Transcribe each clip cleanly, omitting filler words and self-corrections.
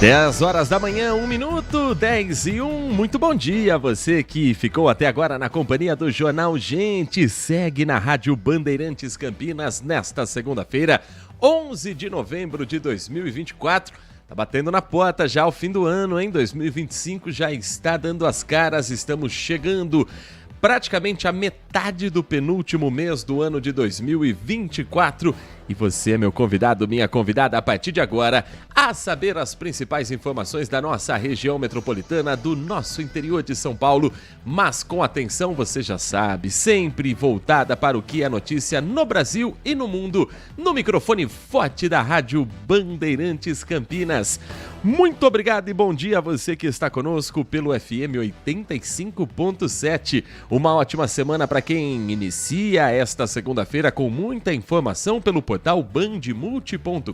10 horas da manhã, 1 minuto, 10 e 1. Muito bom dia a você que ficou até agora na companhia do Jornal Gente. Segue na Rádio Bandeirantes Campinas nesta segunda-feira, 11 de novembro de 2024. Tá batendo na porta já o fim do ano, hein? 2025 já está dando as caras, estamos chegando praticamente a metade do penúltimo mês do ano de 2024. E você é meu convidado, minha convidada, a partir de agora, a saber as principais informações da nossa região metropolitana, do nosso interior de São Paulo, mas com atenção, você já sabe, sempre voltada para o que é notícia no Brasil e no mundo, no microfone forte da Rádio Bandeirantes Campinas. Muito obrigado e bom dia a você que está conosco pelo FM 85.7. Uma ótima semana para quem inicia esta segunda-feira com muita informação pelo portal bandmulti.com.br.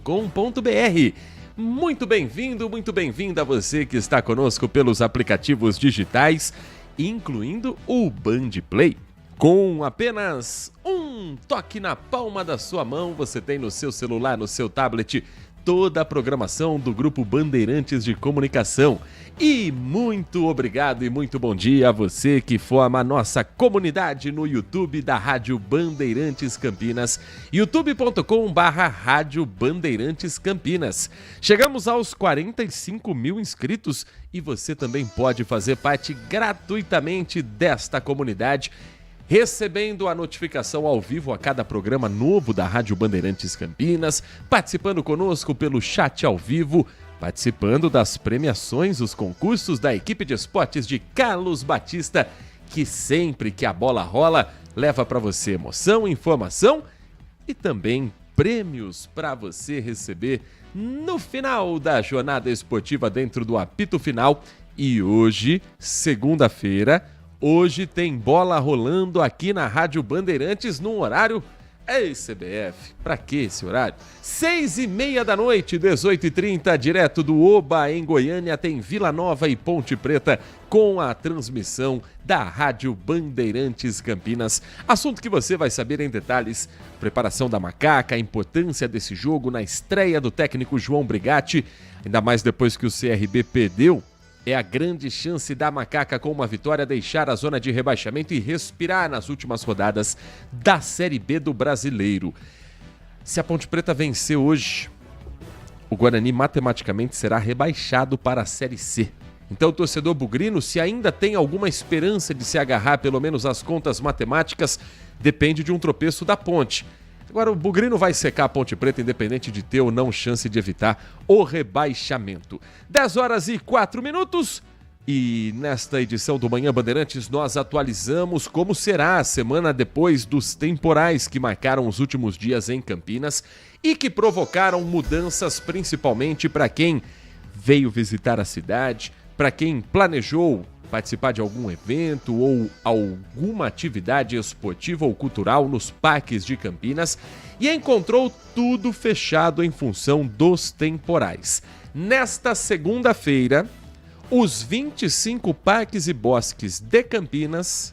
Muito bem-vindo, muito bem-vinda a você que está conosco pelos aplicativos digitais, incluindo o Band Play. Com apenas um toque na palma da sua mão, você tem no seu celular, no seu tablet, toda a programação do Grupo Bandeirantes de Comunicação. E muito obrigado e muito bom dia a você que forma a nossa comunidade no YouTube da Rádio Bandeirantes Campinas, youtube.com/Rádio Bandeirantes Campinas. Chegamos aos 45 mil inscritos e você também pode fazer parte gratuitamente desta comunidade, recebendo a notificação ao vivo a cada programa novo da Rádio Bandeirantes Campinas, participando conosco pelo chat ao vivo, participando das premiações, os concursos da equipe de esportes de Carlos Batista, que sempre que a bola rola, leva para você emoção, informação e também prêmios para você receber no final da jornada esportiva dentro do apito final. E hoje, segunda-feira, hoje tem bola rolando aqui na Rádio Bandeirantes num horário... Ei, CBF, pra que esse horário? 6h30 da noite, 18h30, direto do Oba, em Goiânia, tem Vila Nova e Ponte Preta, com a transmissão da Rádio Bandeirantes Campinas. Assunto que você vai saber em detalhes: preparação da Macaca, a importância desse jogo na estreia do técnico João Brigatti, ainda mais depois que o CRB perdeu. É a grande chance da Macaca, com uma vitória, deixar a zona de rebaixamento e respirar nas últimas rodadas da Série B do Brasileiro. Se a Ponte Preta vencer hoje, o Guarani matematicamente será rebaixado para a Série C. Então o torcedor bugrino, se ainda tem alguma esperança de se agarrar pelo menos às contas matemáticas, depende de um tropeço da Ponte. Agora o bugrino vai secar a Ponte Preta independente de ter ou não chance de evitar o rebaixamento. 10 horas e 4 minutos e nesta edição do Manhã Bandeirantes nós atualizamos como será a semana depois dos temporais que marcaram os últimos dias em Campinas e que provocaram mudanças principalmente para quem veio visitar a cidade, para quem planejou participar de algum evento ou alguma atividade esportiva ou cultural nos parques de Campinas e encontrou tudo fechado em função dos temporais. Nesta segunda-feira, os 25 parques e bosques de Campinas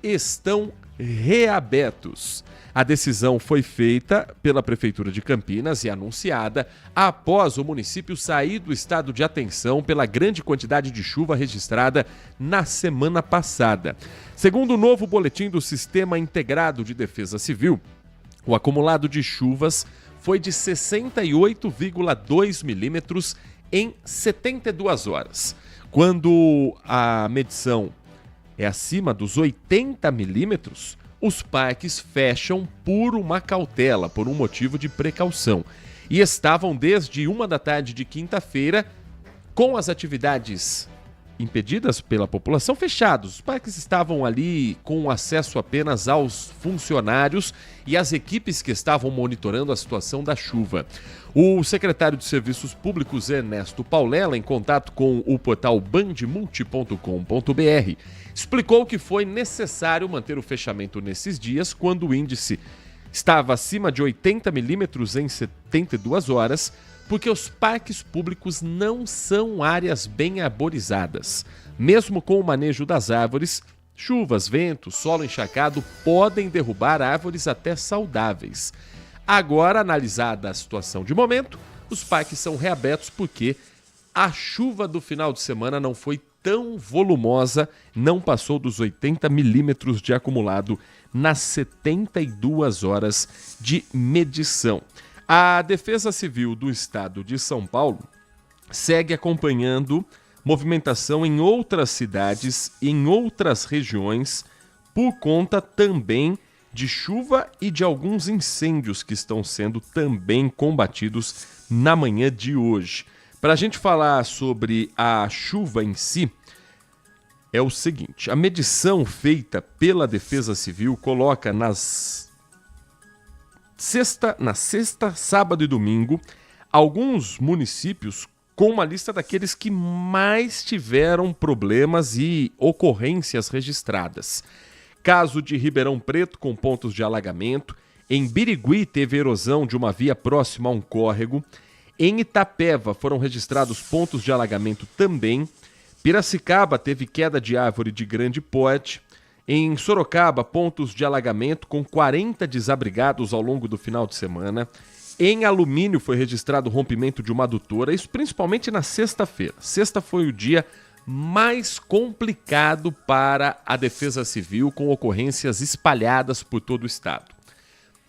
estão reabertos. A decisão foi feita pela Prefeitura de Campinas e anunciada após o município sair do estado de atenção pela grande quantidade de chuva registrada na semana passada. Segundo o novo boletim do Sistema Integrado de Defesa Civil, o acumulado de chuvas foi de 68,2 milímetros em 72 horas. Quando a medição é acima dos 80 milímetros, os parques fecham por uma cautela, por um motivo de precaução. E estavam desde 1 da tarde de quinta-feira com as atividades impedidas pela população fechados. Os parques estavam ali com acesso apenas aos funcionários e às equipes que estavam monitorando a situação da chuva. O secretário de Serviços Públicos, Ernesto Paulela, em contato com o portal bandmulti.com.br, explicou que foi necessário manter o fechamento nesses dias quando o índice estava acima de 80 milímetros em 72 horas, porque os parques públicos não são áreas bem arborizadas. Mesmo com o manejo das árvores, chuvas, ventos, solo encharcado podem derrubar árvores até saudáveis. Agora, analisada a situação de momento, os parques são reabertos porque a chuva do final de semana não foi tão volumosa, não passou dos 80 milímetros de acumulado nas 72 horas de medição. A Defesa Civil do Estado de São Paulo segue acompanhando movimentação em outras cidades e em outras regiões por conta também de chuva e de alguns incêndios que estão sendo também combatidos na manhã de hoje. Para a gente falar sobre a chuva em si, é o seguinte: a medição feita pela Defesa Civil coloca na sexta, sábado e domingo, alguns municípios com uma lista daqueles que mais tiveram problemas e ocorrências registradas. Caso de Ribeirão Preto, com pontos de alagamento. Em Birigui, teve erosão de uma via próxima a um córrego. Em Itapeva, foram registrados pontos de alagamento também. Piracicaba teve queda de árvore de grande porte. Em Sorocaba, pontos de alagamento com 40 desabrigados ao longo do final de semana. Em Alumínio foi registrado o rompimento de uma adutora, isso principalmente na sexta-feira. Sexta foi o dia mais complicado para a Defesa Civil, com ocorrências espalhadas por todo o estado.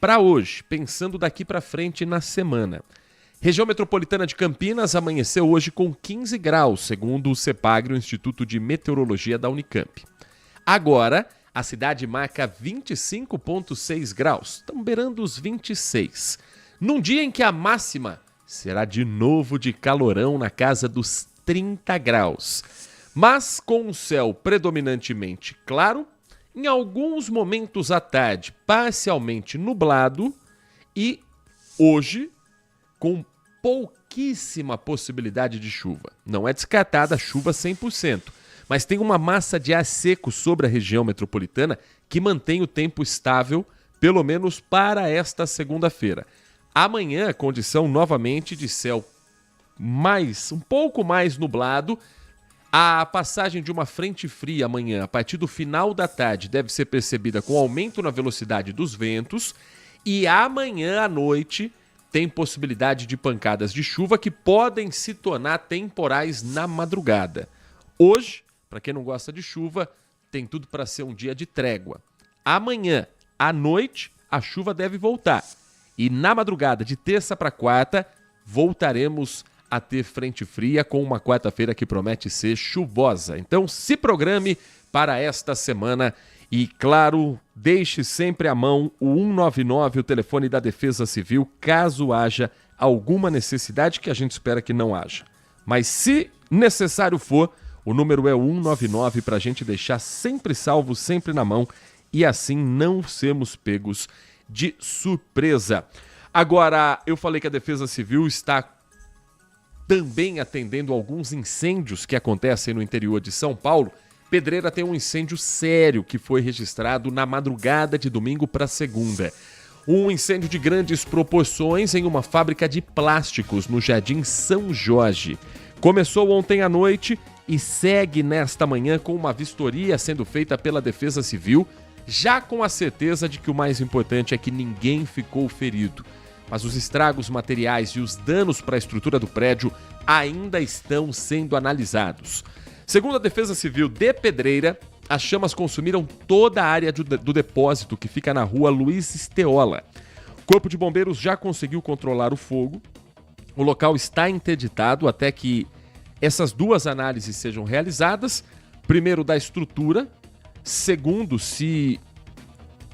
Para hoje, pensando daqui para frente na semana, região metropolitana de Campinas amanheceu hoje com 15 graus, segundo o CEPAGRE, o Instituto de Meteorologia da Unicamp. Agora, a cidade marca 25,6 graus, estão beirando os 26. Num dia em que a máxima será de novo de calorão na casa dos 30 graus. Mas com o céu predominantemente claro, em alguns momentos à tarde parcialmente nublado e hoje com pouquíssima possibilidade de chuva. Não é descartada a chuva 100%, mas tem uma massa de ar seco sobre a região metropolitana que mantém o tempo estável, pelo menos para esta segunda-feira. Amanhã, condição novamente de céu um pouco mais nublado. A passagem de uma frente fria amanhã, a partir do final da tarde, deve ser percebida com aumento na velocidade dos ventos. E amanhã à noite tem possibilidade de pancadas de chuva que podem se tornar temporais na madrugada. Hoje, para quem não gosta de chuva, tem tudo para ser um dia de trégua. Amanhã à noite, a chuva deve voltar. E na madrugada de terça para quarta, voltaremos a ter frente fria com uma quarta-feira que promete ser chuvosa. Então se programe para esta semana e, claro, deixe sempre à mão o 199, o telefone da Defesa Civil, caso haja alguma necessidade, que a gente espera que não haja. Mas se necessário for, o número é o 199 para a gente deixar sempre salvo, sempre na mão e assim não sermos pegos de surpresa. Agora, eu falei que a Defesa Civil está também atendendo alguns incêndios que acontecem no interior de São Paulo. Pedreira tem um incêndio sério que foi registrado na madrugada de domingo para segunda. Um incêndio de grandes proporções em uma fábrica de plásticos no Jardim São Jorge. Começou ontem à noite e segue nesta manhã com uma vistoria sendo feita pela Defesa Civil, já com a certeza de que o mais importante é que ninguém ficou ferido. Mas os estragos materiais e os danos para a estrutura do prédio ainda estão sendo analisados. Segundo a Defesa Civil de Pedreira, as chamas consumiram toda a área do depósito que fica na rua Luiz Esteola. O Corpo de Bombeiros já conseguiu controlar o fogo. O local está interditado até que essas duas análises sejam realizadas. Primeiro, da estrutura. Segundo, se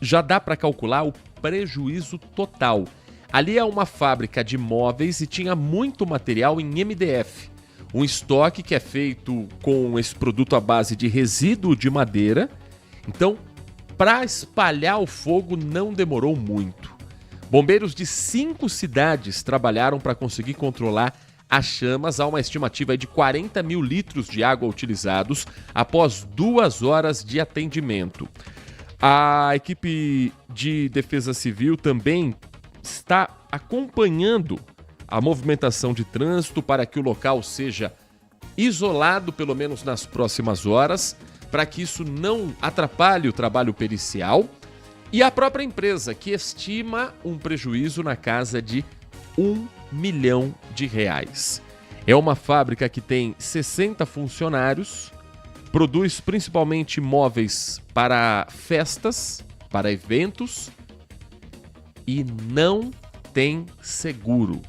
já dá para calcular o prejuízo total. Ali é uma fábrica de móveis e tinha muito material em MDF. Um estoque que é feito com esse produto à base de resíduo de madeira. Então, para espalhar o fogo não demorou muito. Bombeiros de 5 cidades trabalharam para conseguir controlar as chamas. Há uma estimativa de 40 mil litros de água utilizados após 2 horas de atendimento. A equipe de Defesa Civil também está acompanhando a movimentação de trânsito para que o local seja isolado, pelo menos nas próximas horas, para que isso não atrapalhe o trabalho pericial. E a própria empresa, que estima um prejuízo na casa de R$1 milhão. É uma fábrica que tem 60 funcionários, produz principalmente móveis para festas, para eventos e não tem seguro.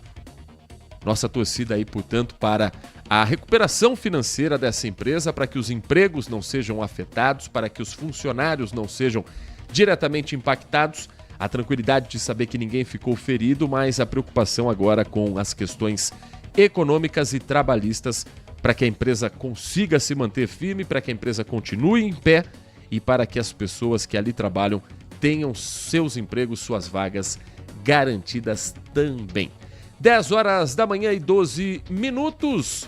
Nossa torcida aí, portanto, para a recuperação financeira dessa empresa, para que os empregos não sejam afetados, para que os funcionários não sejam diretamente impactados, a tranquilidade de saber que ninguém ficou ferido, mas a preocupação agora com as questões econômicas e trabalhistas para que a empresa consiga se manter firme, para que a empresa continue em pé e para que as pessoas que ali trabalham tenham seus empregos, suas vagas garantidas também. 10 horas da manhã e 12 minutos.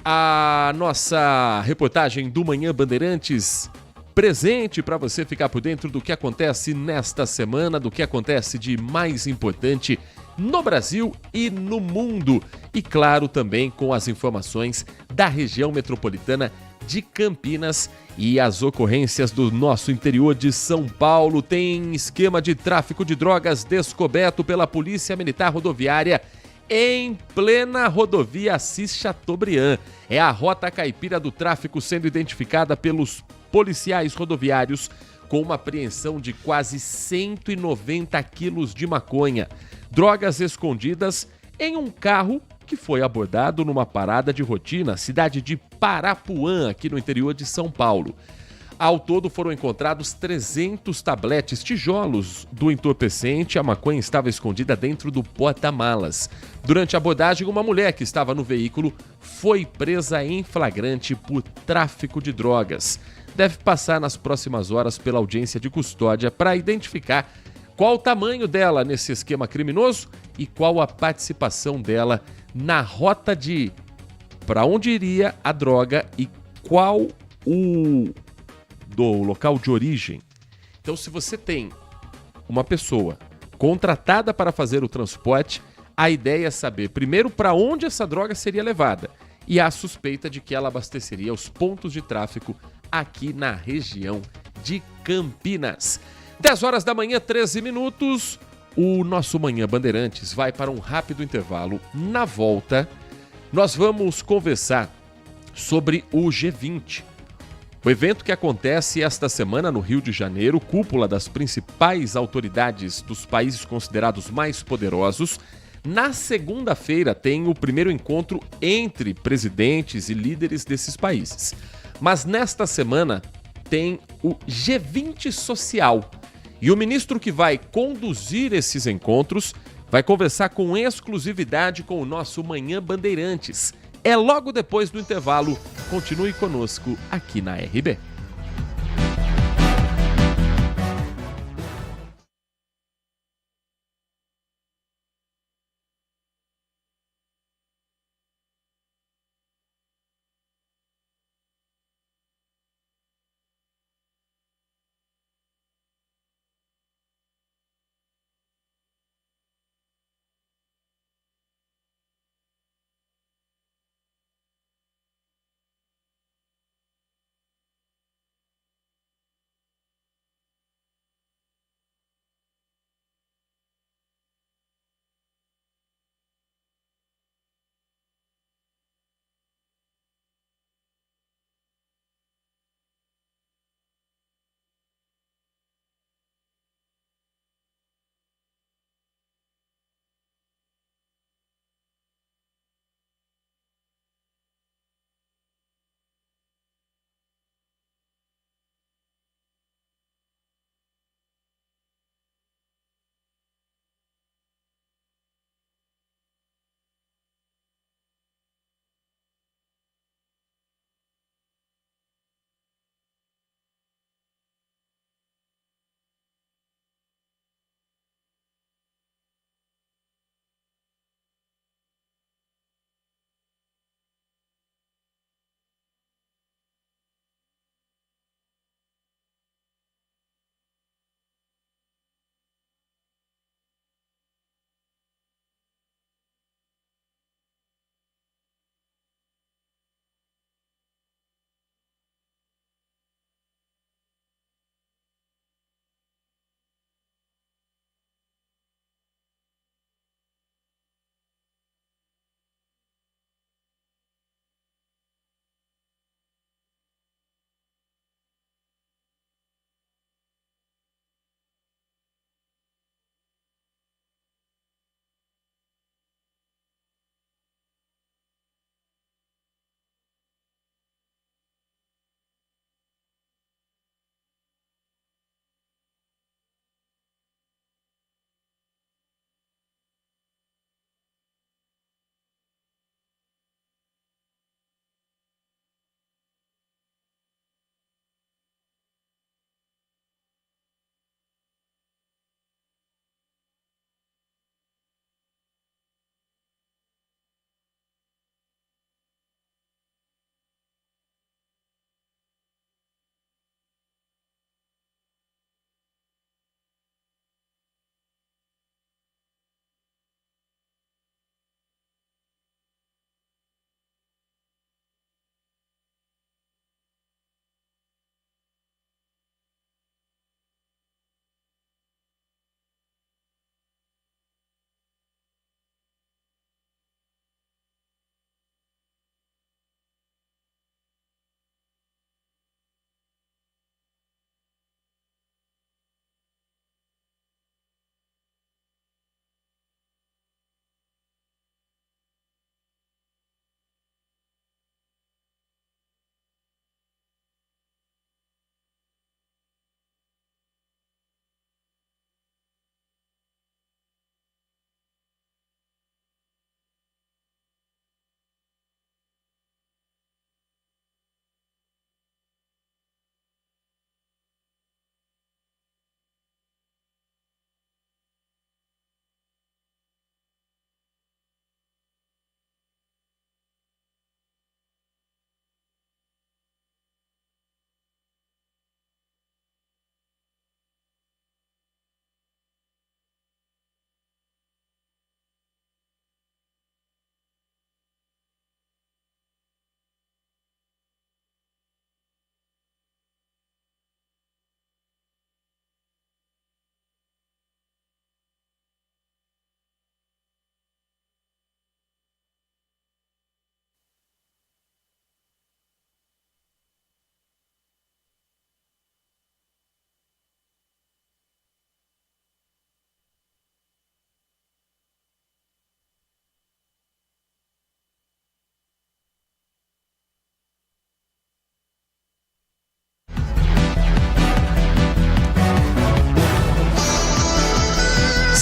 A nossa reportagem do Manhã Bandeirantes presente para você ficar por dentro do que acontece nesta semana, do que acontece de mais importante no Brasil e no mundo. E claro, também com as informações da região metropolitana de Campinas e as ocorrências do nosso interior de São Paulo. Tem esquema de tráfico de drogas descoberto pela Polícia Militar Rodoviária em plena rodovia Assis Chateaubriand. É a rota caipira do tráfico sendo identificada pelos policiais rodoviários com uma apreensão de quase 190 quilos de maconha. Drogas escondidas em um carro que foi abordado numa parada de rotina, cidade de Parapuã, aqui no interior de São Paulo. Ao todo foram encontrados 300 tabletes, tijolos do entorpecente. A maconha estava escondida dentro do porta-malas. Durante a abordagem, uma mulher que estava no veículo foi presa em flagrante por tráfico de drogas. Deve passar nas próximas horas pela audiência de custódia para identificar qual o tamanho dela nesse esquema criminoso e qual a participação dela na rota de para onde iria a droga e qual o do local de origem. Então, se você tem uma pessoa contratada para fazer o transporte, a ideia é saber primeiro para onde essa droga seria levada e a suspeita de que ela abasteceria os pontos de tráfico aqui na região de Campinas. 10 horas da manhã, 13 minutos. O nosso Manhã Bandeirantes vai para um rápido intervalo. Na volta, nós vamos conversar sobre o G20. O evento que acontece esta semana no Rio de Janeiro, cúpula das principais autoridades dos países considerados mais poderosos. Na segunda-feira tem o primeiro encontro entre presidentes e líderes desses países. Mas nesta semana tem o G20 Social. E o ministro que vai conduzir esses encontros vai conversar com exclusividade com o nosso Manhã Bandeirantes. É logo depois do intervalo. Continue conosco aqui na RB.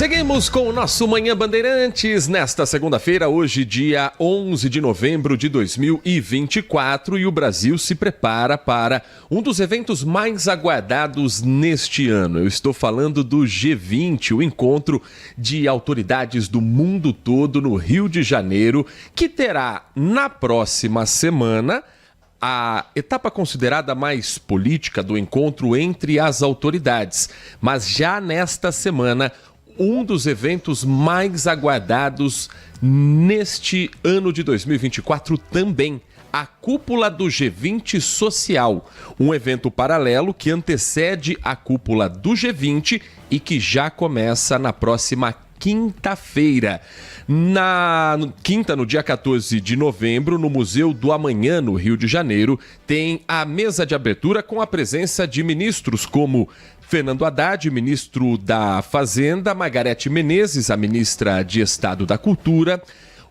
Seguimos com o nosso Manhã Bandeirantes nesta segunda-feira, hoje dia 11 de novembro de 2024, e o Brasil se prepara para um dos eventos mais aguardados neste ano. Eu estou falando do G20, o encontro de autoridades do mundo todo no Rio de Janeiro, que terá na próxima semana a etapa considerada mais política do encontro entre as autoridades. Mas já nesta semana, um dos eventos mais aguardados neste ano de 2024 também, a Cúpula do G20 Social, um evento paralelo que antecede a Cúpula do G20 e que já começa na próxima quinta-feira. Na quinta, no dia 14 de novembro, no Museu do Amanhã, no Rio de Janeiro, tem a mesa de abertura com a presença de ministros como Fernando Haddad, ministro da Fazenda, Margarete Menezes, a ministra de Estado da Cultura,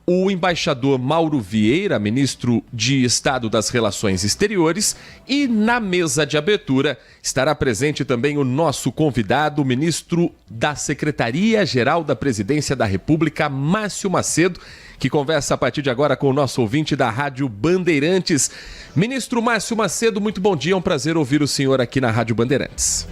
o embaixador Mauro Vieira, ministro de Estado das Relações Exteriores, e na mesa de abertura estará presente também o nosso convidado, o ministro da Secretaria-Geral da Presidência da República, Márcio Macedo, que conversa a partir de agora com o nosso ouvinte da Rádio Bandeirantes. Ministro Márcio Macedo, muito bom dia, é um prazer ouvir o senhor aqui na Rádio Bandeirantes.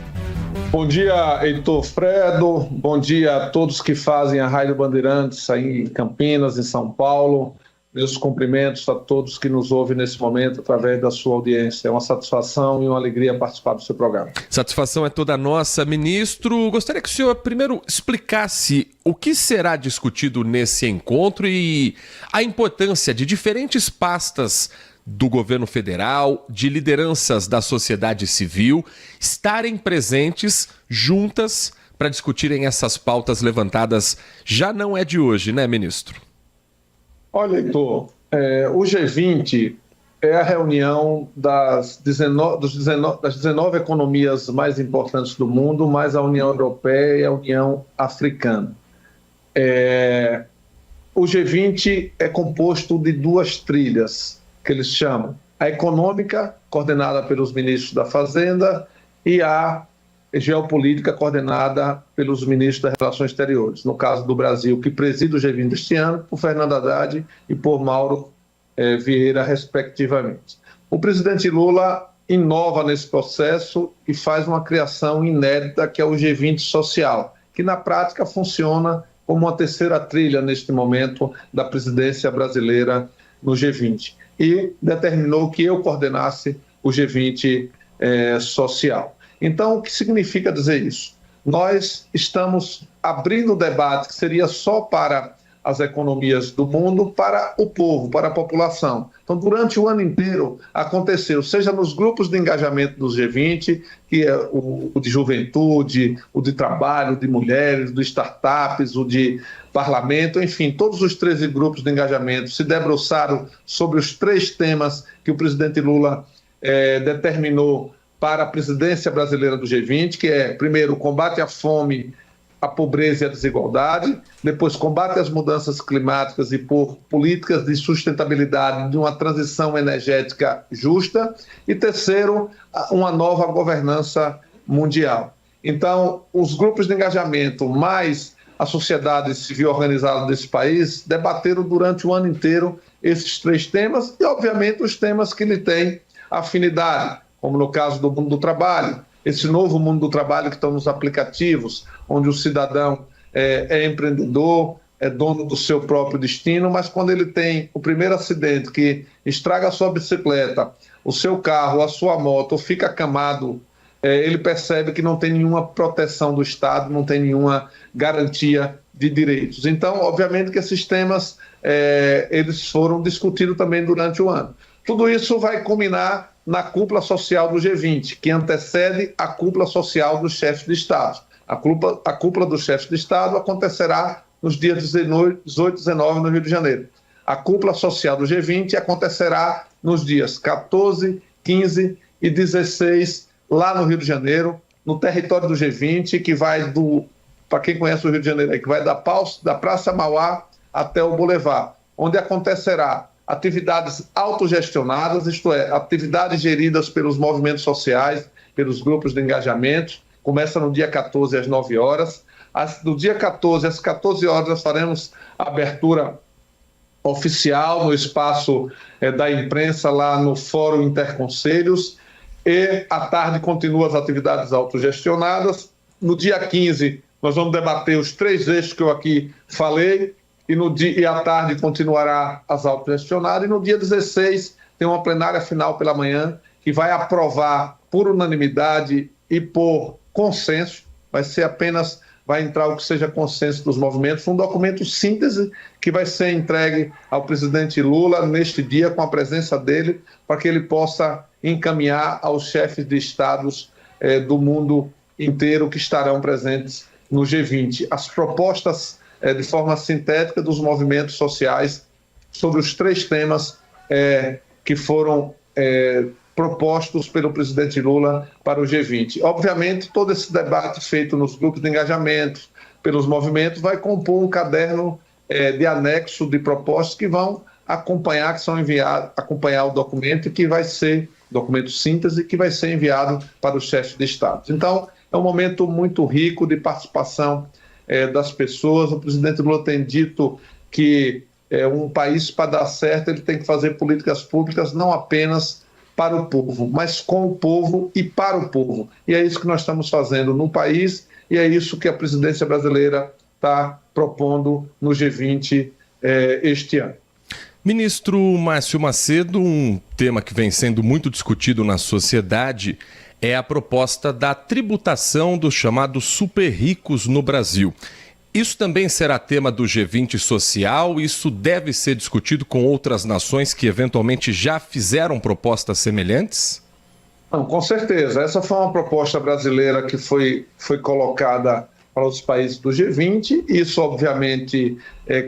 Bom dia, Heitor Fredo. Bom dia a todos que fazem a Rádio Bandeirantes aí em Campinas, em São Paulo. Meus cumprimentos a todos que nos ouvem nesse momento através da sua audiência. É uma satisfação e uma alegria participar do seu programa. Satisfação é toda nossa, ministro. Gostaria que o senhor primeiro explicasse o que será discutido nesse encontro e a importância de diferentes pastas do governo federal, de lideranças da sociedade civil, estarem presentes juntas para discutirem essas pautas levantadas. Já não é de hoje, né, ministro? Olha, Heitor, o G20 é a reunião das 19 economias mais importantes do mundo, mais a União Europeia e a União Africana. O G20 é composto de duas trilhas, que eles chamam a econômica, coordenada pelos ministros da Fazenda, e a geopolítica, coordenada pelos ministros das Relações Exteriores. No caso do Brasil, que preside o G20 este ano, por Fernando Haddad e por Mauro Vieira, respectivamente. O presidente Lula inova nesse processo e faz uma criação inédita, que é o G20 Social, que na prática funciona como uma terceira trilha, neste momento, da presidência brasileira no G20. E determinou que eu coordenasse o G20 Social. Então, o que significa dizer isso? Nós estamos abrindo o debate que seria só para as economias do mundo, para o povo, para a população. Então, durante o ano inteiro aconteceu, seja nos grupos de engajamento do G20, que é o de juventude, o de trabalho, o de mulheres, o de startups, o de parlamento, enfim, todos os 13 grupos de engajamento se debruçaram sobre os 3 temas que o presidente Lula determinou para a presidência brasileira do G20, que é, primeiro, o combate à fome, a pobreza e a desigualdade, depois combate às mudanças climáticas e por políticas de sustentabilidade de uma transição energética justa, e terceiro, uma nova governança mundial. Então, os grupos de engajamento mais a sociedade civil organizada desse país debateram durante o ano inteiro esses 3 temas e, obviamente, os temas que lhe têm afinidade, como no caso do mundo do trabalho, esse novo mundo do trabalho que estão nos aplicativos, onde o cidadão é empreendedor, é dono do seu próprio destino, mas quando ele tem o primeiro acidente que estraga a sua bicicleta, o seu carro, a sua moto, ou fica acamado, ele percebe que não tem nenhuma proteção do Estado, não tem nenhuma garantia de direitos. Então, obviamente que esses temas eles foram discutidos também durante o ano. Tudo isso vai culminar na cúpula social do G20, que antecede a cúpula social dos chefes de Estado. A cúpula dos chefes de Estado acontecerá nos dias 18 e 19 no Rio de Janeiro. A cúpula social do G20 acontecerá nos dias 14, 15 e 16 lá no Rio de Janeiro, no território do G20, que vai para quem conhece o Rio de Janeiro, que vai da Praça Mauá até o Boulevard, onde acontecerá atividades autogestionadas, isto é, atividades geridas pelos movimentos sociais, pelos grupos de engajamento. Começa no dia 14 às 9 horas. No dia 14, às 14 horas, nós faremos a abertura oficial no espaço da imprensa lá no Fórum Interconselhos, e à tarde continuam as atividades autogestionadas. No dia 15, nós vamos debater os 3 eixos que eu aqui falei, e à tarde continuará as autogestionadas, e no dia 16 tem uma plenária final pela manhã, que vai aprovar por unanimidade e por consenso, vai entrar o que seja consenso dos movimentos, um documento síntese que vai ser entregue ao presidente Lula neste dia, com a presença dele, para que ele possa encaminhar aos chefes de estados do mundo inteiro que estarão presentes no G20. As propostas de forma sintética dos movimentos sociais sobre os 3 temas que foram propostos pelo presidente Lula para o G20. Obviamente, todo esse debate feito nos grupos de engajamento, pelos movimentos, vai compor um caderno de anexo de propostas que vão acompanhar o documento, que vai ser documento síntese, que vai ser enviado para os chefes de Estado. Então, é um momento muito rico de participação das pessoas. O presidente Lula tem dito que um país, para dar certo, ele tem que fazer políticas públicas não apenas para o povo, mas com o povo e para o povo. E é isso que nós estamos fazendo no país, e é isso que a presidência brasileira está propondo no G20 este ano. Ministro Márcio Macedo, um tema que vem sendo muito discutido na sociedade é a proposta da tributação dos chamados super ricos no Brasil. Isso também será tema do G20 social? Isso deve ser discutido com outras nações que eventualmente já fizeram propostas semelhantes? Não, com certeza. Essa foi uma proposta brasileira que foi colocada para os países do G20. Isso, obviamente,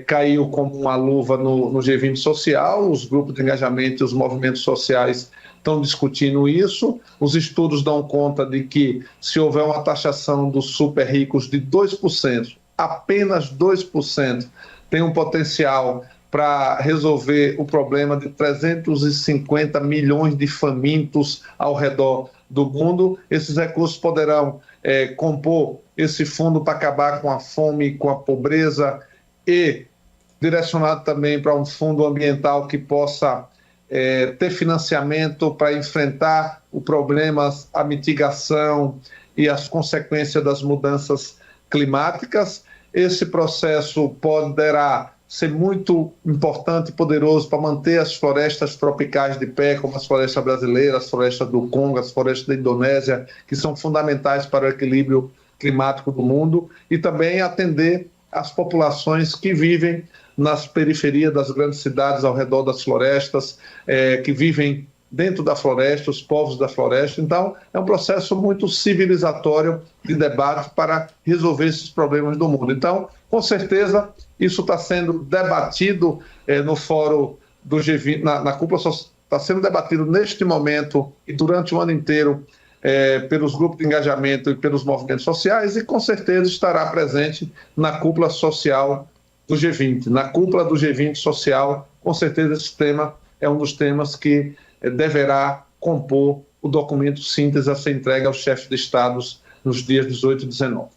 caiu como uma luva no G20 social. Os grupos de engajamento e os movimentos sociais estão discutindo isso. Os estudos dão conta de que, se houver uma taxação dos super ricos de 2%, apenas 2%, tem um potencial para resolver o problema de 350 milhões de famintos ao redor do mundo. Esses recursos poderão compor esse fundo para acabar com a fome, com a pobreza, e direcionado também para um fundo ambiental que possa ter financiamento para enfrentar os problemas, a mitigação e as consequências das mudanças climáticas. Esse processo poderá ser muito importante e poderoso para manter as florestas tropicais de pé, como as florestas brasileiras, as florestas do Congo, as florestas da Indonésia, que são fundamentais para o equilíbrio climático do mundo, e também atender as populações que vivem nas periferias das grandes cidades ao redor das florestas, que vivem dentro da floresta, os povos da floresta. Então, é um processo muito civilizatório de debate para resolver esses problemas do mundo. Então, com certeza, isso está sendo debatido no fórum do G20, na cúpula, está sendo debatido neste momento e durante o ano inteiro pelos grupos de engajamento e pelos movimentos sociais, e com certeza estará presente na cúpula social do G20. Na cúpula do G20 social, com certeza esse tema é um dos temas que deverá compor o documento síntese a ser entregue aos chefes de estados nos dias 18 e 19.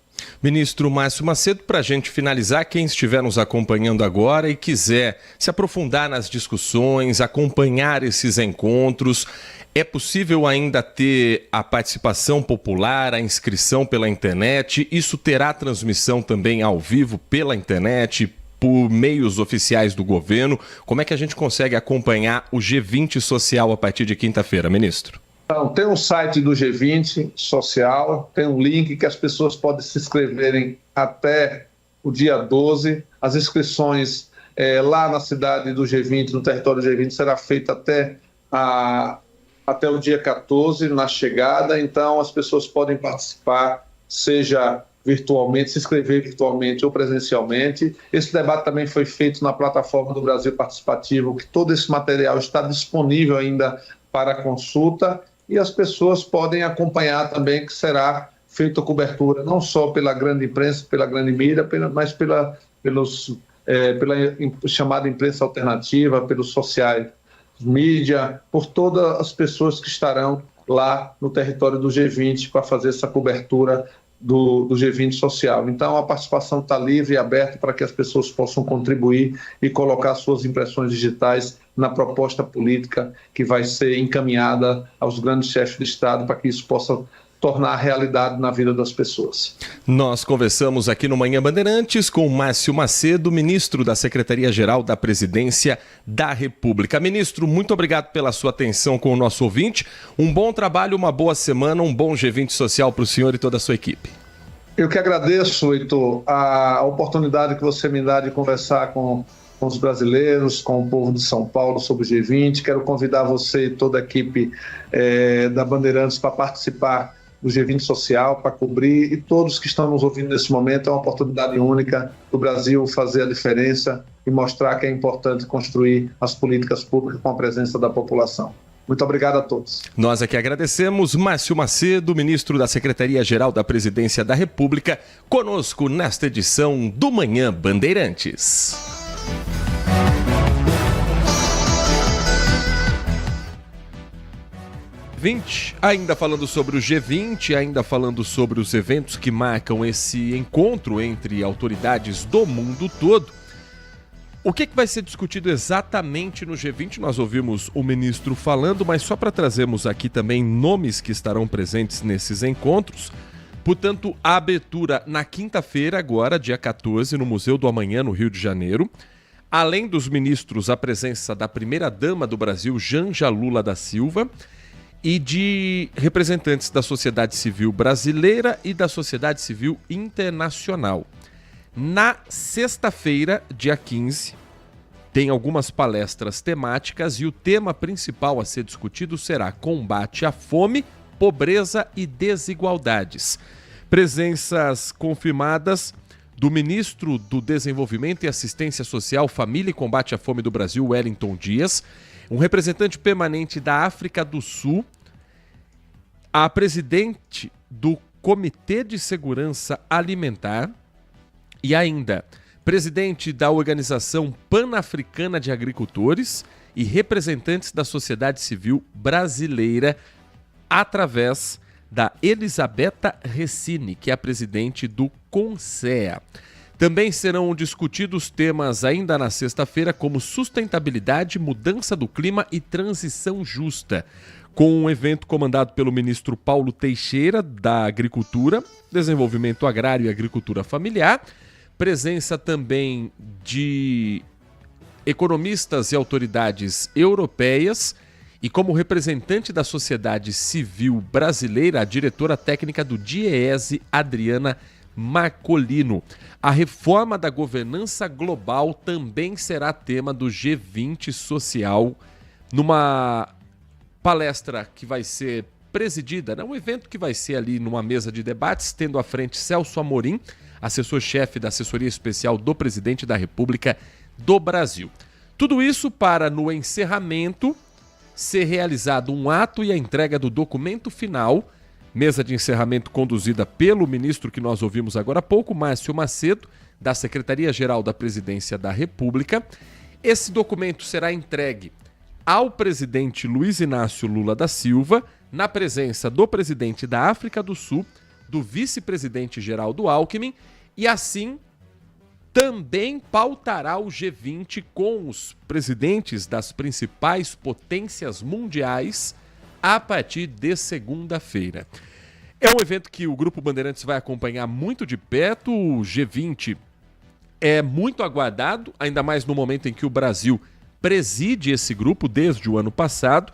Ministro Márcio Macedo, para a gente finalizar, quem estiver nos acompanhando agora e quiser se aprofundar nas discussões, acompanhar esses encontros, é possível ainda ter a participação popular, a inscrição pela internet? Isso terá transmissão também ao vivo pela internet, por meios oficiais do governo? Como é que a gente consegue acompanhar o G20 social a partir de quinta-feira, ministro? Então, tem um site do G20 social, tem um link que as pessoas podem se inscreverem até o dia 12. As inscrições lá na cidade do G20, no território do G20, será feita até o dia 14, na chegada. Então, as pessoas podem participar, seja virtualmente, se inscrever virtualmente ou presencialmente. Esse debate também foi feito na plataforma do Brasil Participativo, que todo esse material está disponível ainda para consulta, e as pessoas podem acompanhar também, que será feita cobertura não só pela grande imprensa, pela grande mídia, mas pela chamada imprensa alternativa, pelos sociais mídia, por todas as pessoas que estarão lá no território do G20 para fazer essa cobertura do G20 social. Então, a participação está livre e aberta para que as pessoas possam contribuir e colocar suas impressões digitais na proposta política que vai ser encaminhada aos grandes chefes de Estado para que isso possa tornar realidade na vida das pessoas. Nós conversamos aqui no Manhã Bandeirantes com Márcio Macedo, ministro da Secretaria-Geral da Presidência da República. Ministro, muito obrigado pela sua atenção com o nosso ouvinte. Um bom trabalho, uma boa semana, um bom G20 social para o senhor e toda a sua equipe. Eu que agradeço, Heitor, a oportunidade que você me dá de conversar com os brasileiros, com o povo de São Paulo sobre o G20. Quero convidar você e toda a equipe da Bandeirantes para participar do G20 Social, para cobrir, e todos que estão nos ouvindo nesse momento. É uma oportunidade única do Brasil fazer a diferença e mostrar que é importante construir as políticas públicas com a presença da população. Muito obrigado a todos. Nós aqui agradecemos. Márcio Macedo, ministro da Secretaria-Geral da Presidência da República, conosco nesta edição do Manhã Bandeirantes. Ainda falando sobre o G20, ainda falando sobre os eventos que marcam esse encontro entre autoridades do mundo todo. O que vai ser discutido exatamente no G20? Nós ouvimos o ministro falando, mas só para trazermos aqui também nomes que estarão presentes nesses encontros. Portanto, a abertura na quinta-feira, agora, dia 14, no Museu do Amanhã, no Rio de Janeiro. Além dos ministros, a presença da primeira-dama do Brasil, Janja Lula da Silva, e de representantes da sociedade civil brasileira e da sociedade civil internacional. Na sexta-feira, dia 15, tem algumas palestras temáticas e o tema principal a ser discutido será combate à fome, pobreza e desigualdades. Presenças confirmadas do ministro do Desenvolvimento e Assistência Social, Família e Combate à Fome do Brasil, Wellington Dias, um representante permanente da África do Sul, a presidente do Comitê de Segurança Alimentar e ainda presidente da Organização Pan-Africana de Agricultores e representantes da sociedade civil brasileira através da Elisabetta Recini, que é a presidente do CONSEA. Também serão discutidos temas ainda na sexta-feira como sustentabilidade, mudança do clima e transição justa, com um evento comandado pelo ministro Paulo Teixeira, da Agricultura, Desenvolvimento Agrário e Agricultura Familiar, presença também de economistas e autoridades europeias e como representante da sociedade civil brasileira, a diretora técnica do DIEESE, Adriana Marcolino. A reforma da governança global também será tema do G20 Social, numa palestra que vai ser presidida, um evento que vai ser ali numa mesa de debates, tendo à frente Celso Amorim, assessor-chefe da Assessoria Especial do Presidente da República do Brasil. Tudo isso para, no encerramento, ser realizado um ato e a entrega do documento final, mesa de encerramento conduzida pelo ministro que nós ouvimos agora há pouco, Márcio Macedo, da Secretaria-Geral da Presidência da República. Esse documento será entregue ao presidente Luiz Inácio Lula da Silva, na presença do presidente da África do Sul, do vice-presidente Geraldo Alckmin, e assim também pautará o G20 com os presidentes das principais potências mundiais a partir de segunda-feira. É um evento que o Grupo Bandeirantes vai acompanhar muito de perto. O G20 é muito aguardado, ainda mais no momento em que o Brasil preside esse grupo desde o ano passado.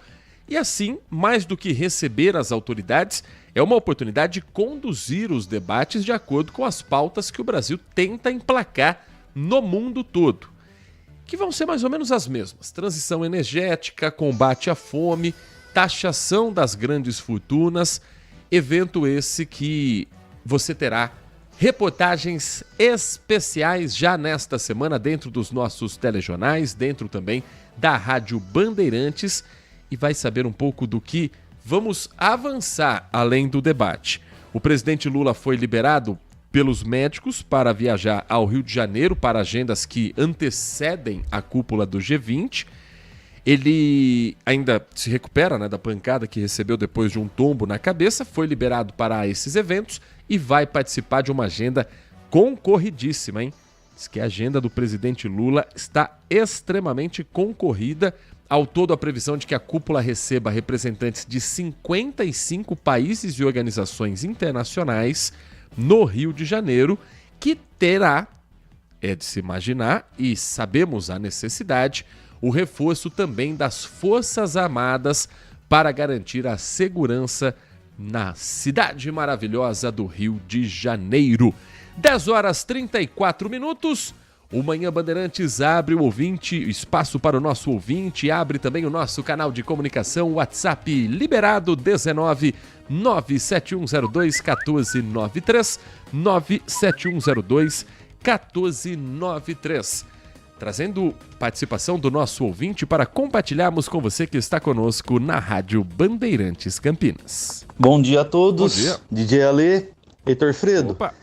E assim, mais do que receber as autoridades, é uma oportunidade de conduzir os debates de acordo com as pautas que o Brasil tenta emplacar no mundo todo, que vão ser mais ou menos as mesmas: transição energética, combate à fome, taxação das grandes fortunas. Evento esse que você terá reportagens especiais já nesta semana dentro dos nossos telejornais, dentro também da Rádio Bandeirantes, e vai saber um pouco do que vamos avançar além do debate. O presidente Lula foi liberado pelos médicos para viajar ao Rio de Janeiro para agendas que antecedem a cúpula do G20. Ele ainda se recupera, né, da pancada que recebeu depois de um tombo na cabeça, foi liberado para esses eventos e vai participar de uma agenda concorridíssima, hein? Diz que a agenda do presidente Lula está extremamente concorrida. Ao todo, a previsão de que a cúpula receba representantes de 55 países e organizações internacionais no Rio de Janeiro, que terá, é de se imaginar, e sabemos a necessidade, o reforço também das Forças Armadas para garantir a segurança na cidade maravilhosa do Rio de Janeiro. 10h34. O Manhã Bandeirantes abre o espaço para o nosso ouvinte, abre também o nosso canal de comunicação, WhatsApp liberado 19 97102 1493, 97102 1493. Trazendo participação do nosso ouvinte para compartilharmos com você que está conosco na Rádio Bandeirantes Campinas. Bom dia a todos. Bom dia. DJ Ale, Heitor Fredo. Opa.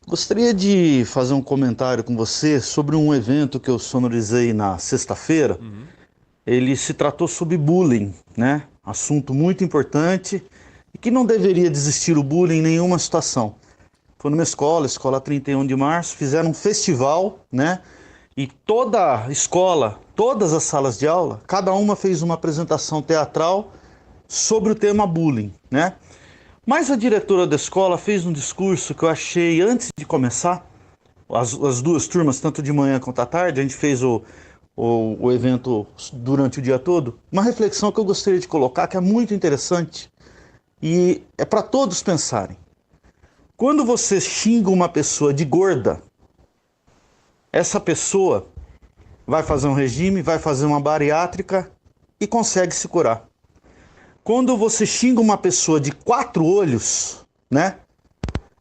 Gostaria de fazer um comentário com você sobre um evento que eu sonorizei na sexta-feira. Ele se tratou sobre bullying, né? Assunto muito importante e que não deveria existir o bullying em nenhuma situação. Foi numa escola, Escola 31 de Março, fizeram um festival, né? E toda a escola, todas as salas de aula, cada uma fez uma apresentação teatral sobre o tema bullying, né? Mas a diretora da escola fez um discurso que eu achei, antes de começar, as duas turmas, tanto de manhã quanto à tarde, a gente fez o evento durante o dia todo, uma reflexão que eu gostaria de colocar, que é muito interessante e é para todos pensarem. Quando você xinga uma pessoa de gorda, essa pessoa vai fazer um regime, vai fazer uma bariátrica e consegue se curar. Quando você xinga uma pessoa de 4 olhos, né?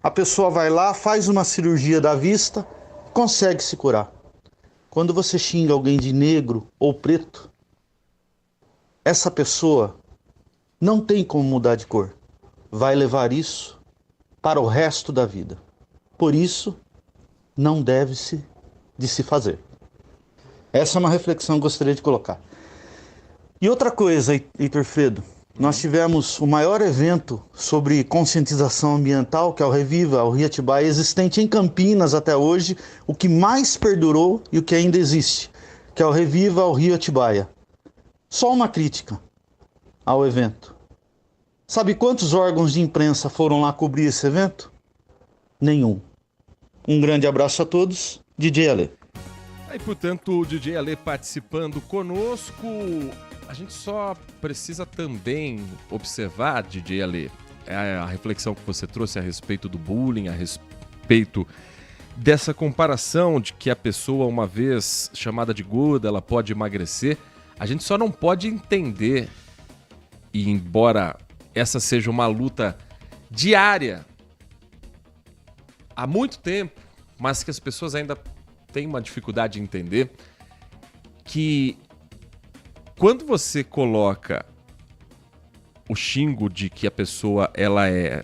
A pessoa vai lá, faz uma cirurgia da vista, consegue se curar. Quando você xinga alguém de negro ou preto, essa pessoa não tem como mudar de cor. Vai levar isso para o resto da vida. Por isso, não deve-se de se fazer. Essa é uma reflexão que eu gostaria de colocar. E outra coisa, Heitor Fredo, nós tivemos o maior evento sobre conscientização ambiental, que é o Reviva, o Rio Atibaia, existente em Campinas até hoje, o que mais perdurou e o que ainda existe, que é o Reviva, o Rio Atibaia. Só uma crítica ao evento. Sabe quantos órgãos de imprensa foram lá cobrir esse evento? Nenhum. Um grande abraço a todos. DJ Ale. Aí, portanto, o DJ Ale participando conosco. A gente só precisa também observar, DJ Ale, a reflexão que você trouxe a respeito do bullying, a respeito dessa comparação de que a pessoa, uma vez chamada de gorda, ela pode emagrecer. A gente só não pode entender, e embora essa seja uma luta diária há muito tempo, mas que as pessoas ainda têm uma dificuldade de entender, que quando você coloca o xingo de que a pessoa ela é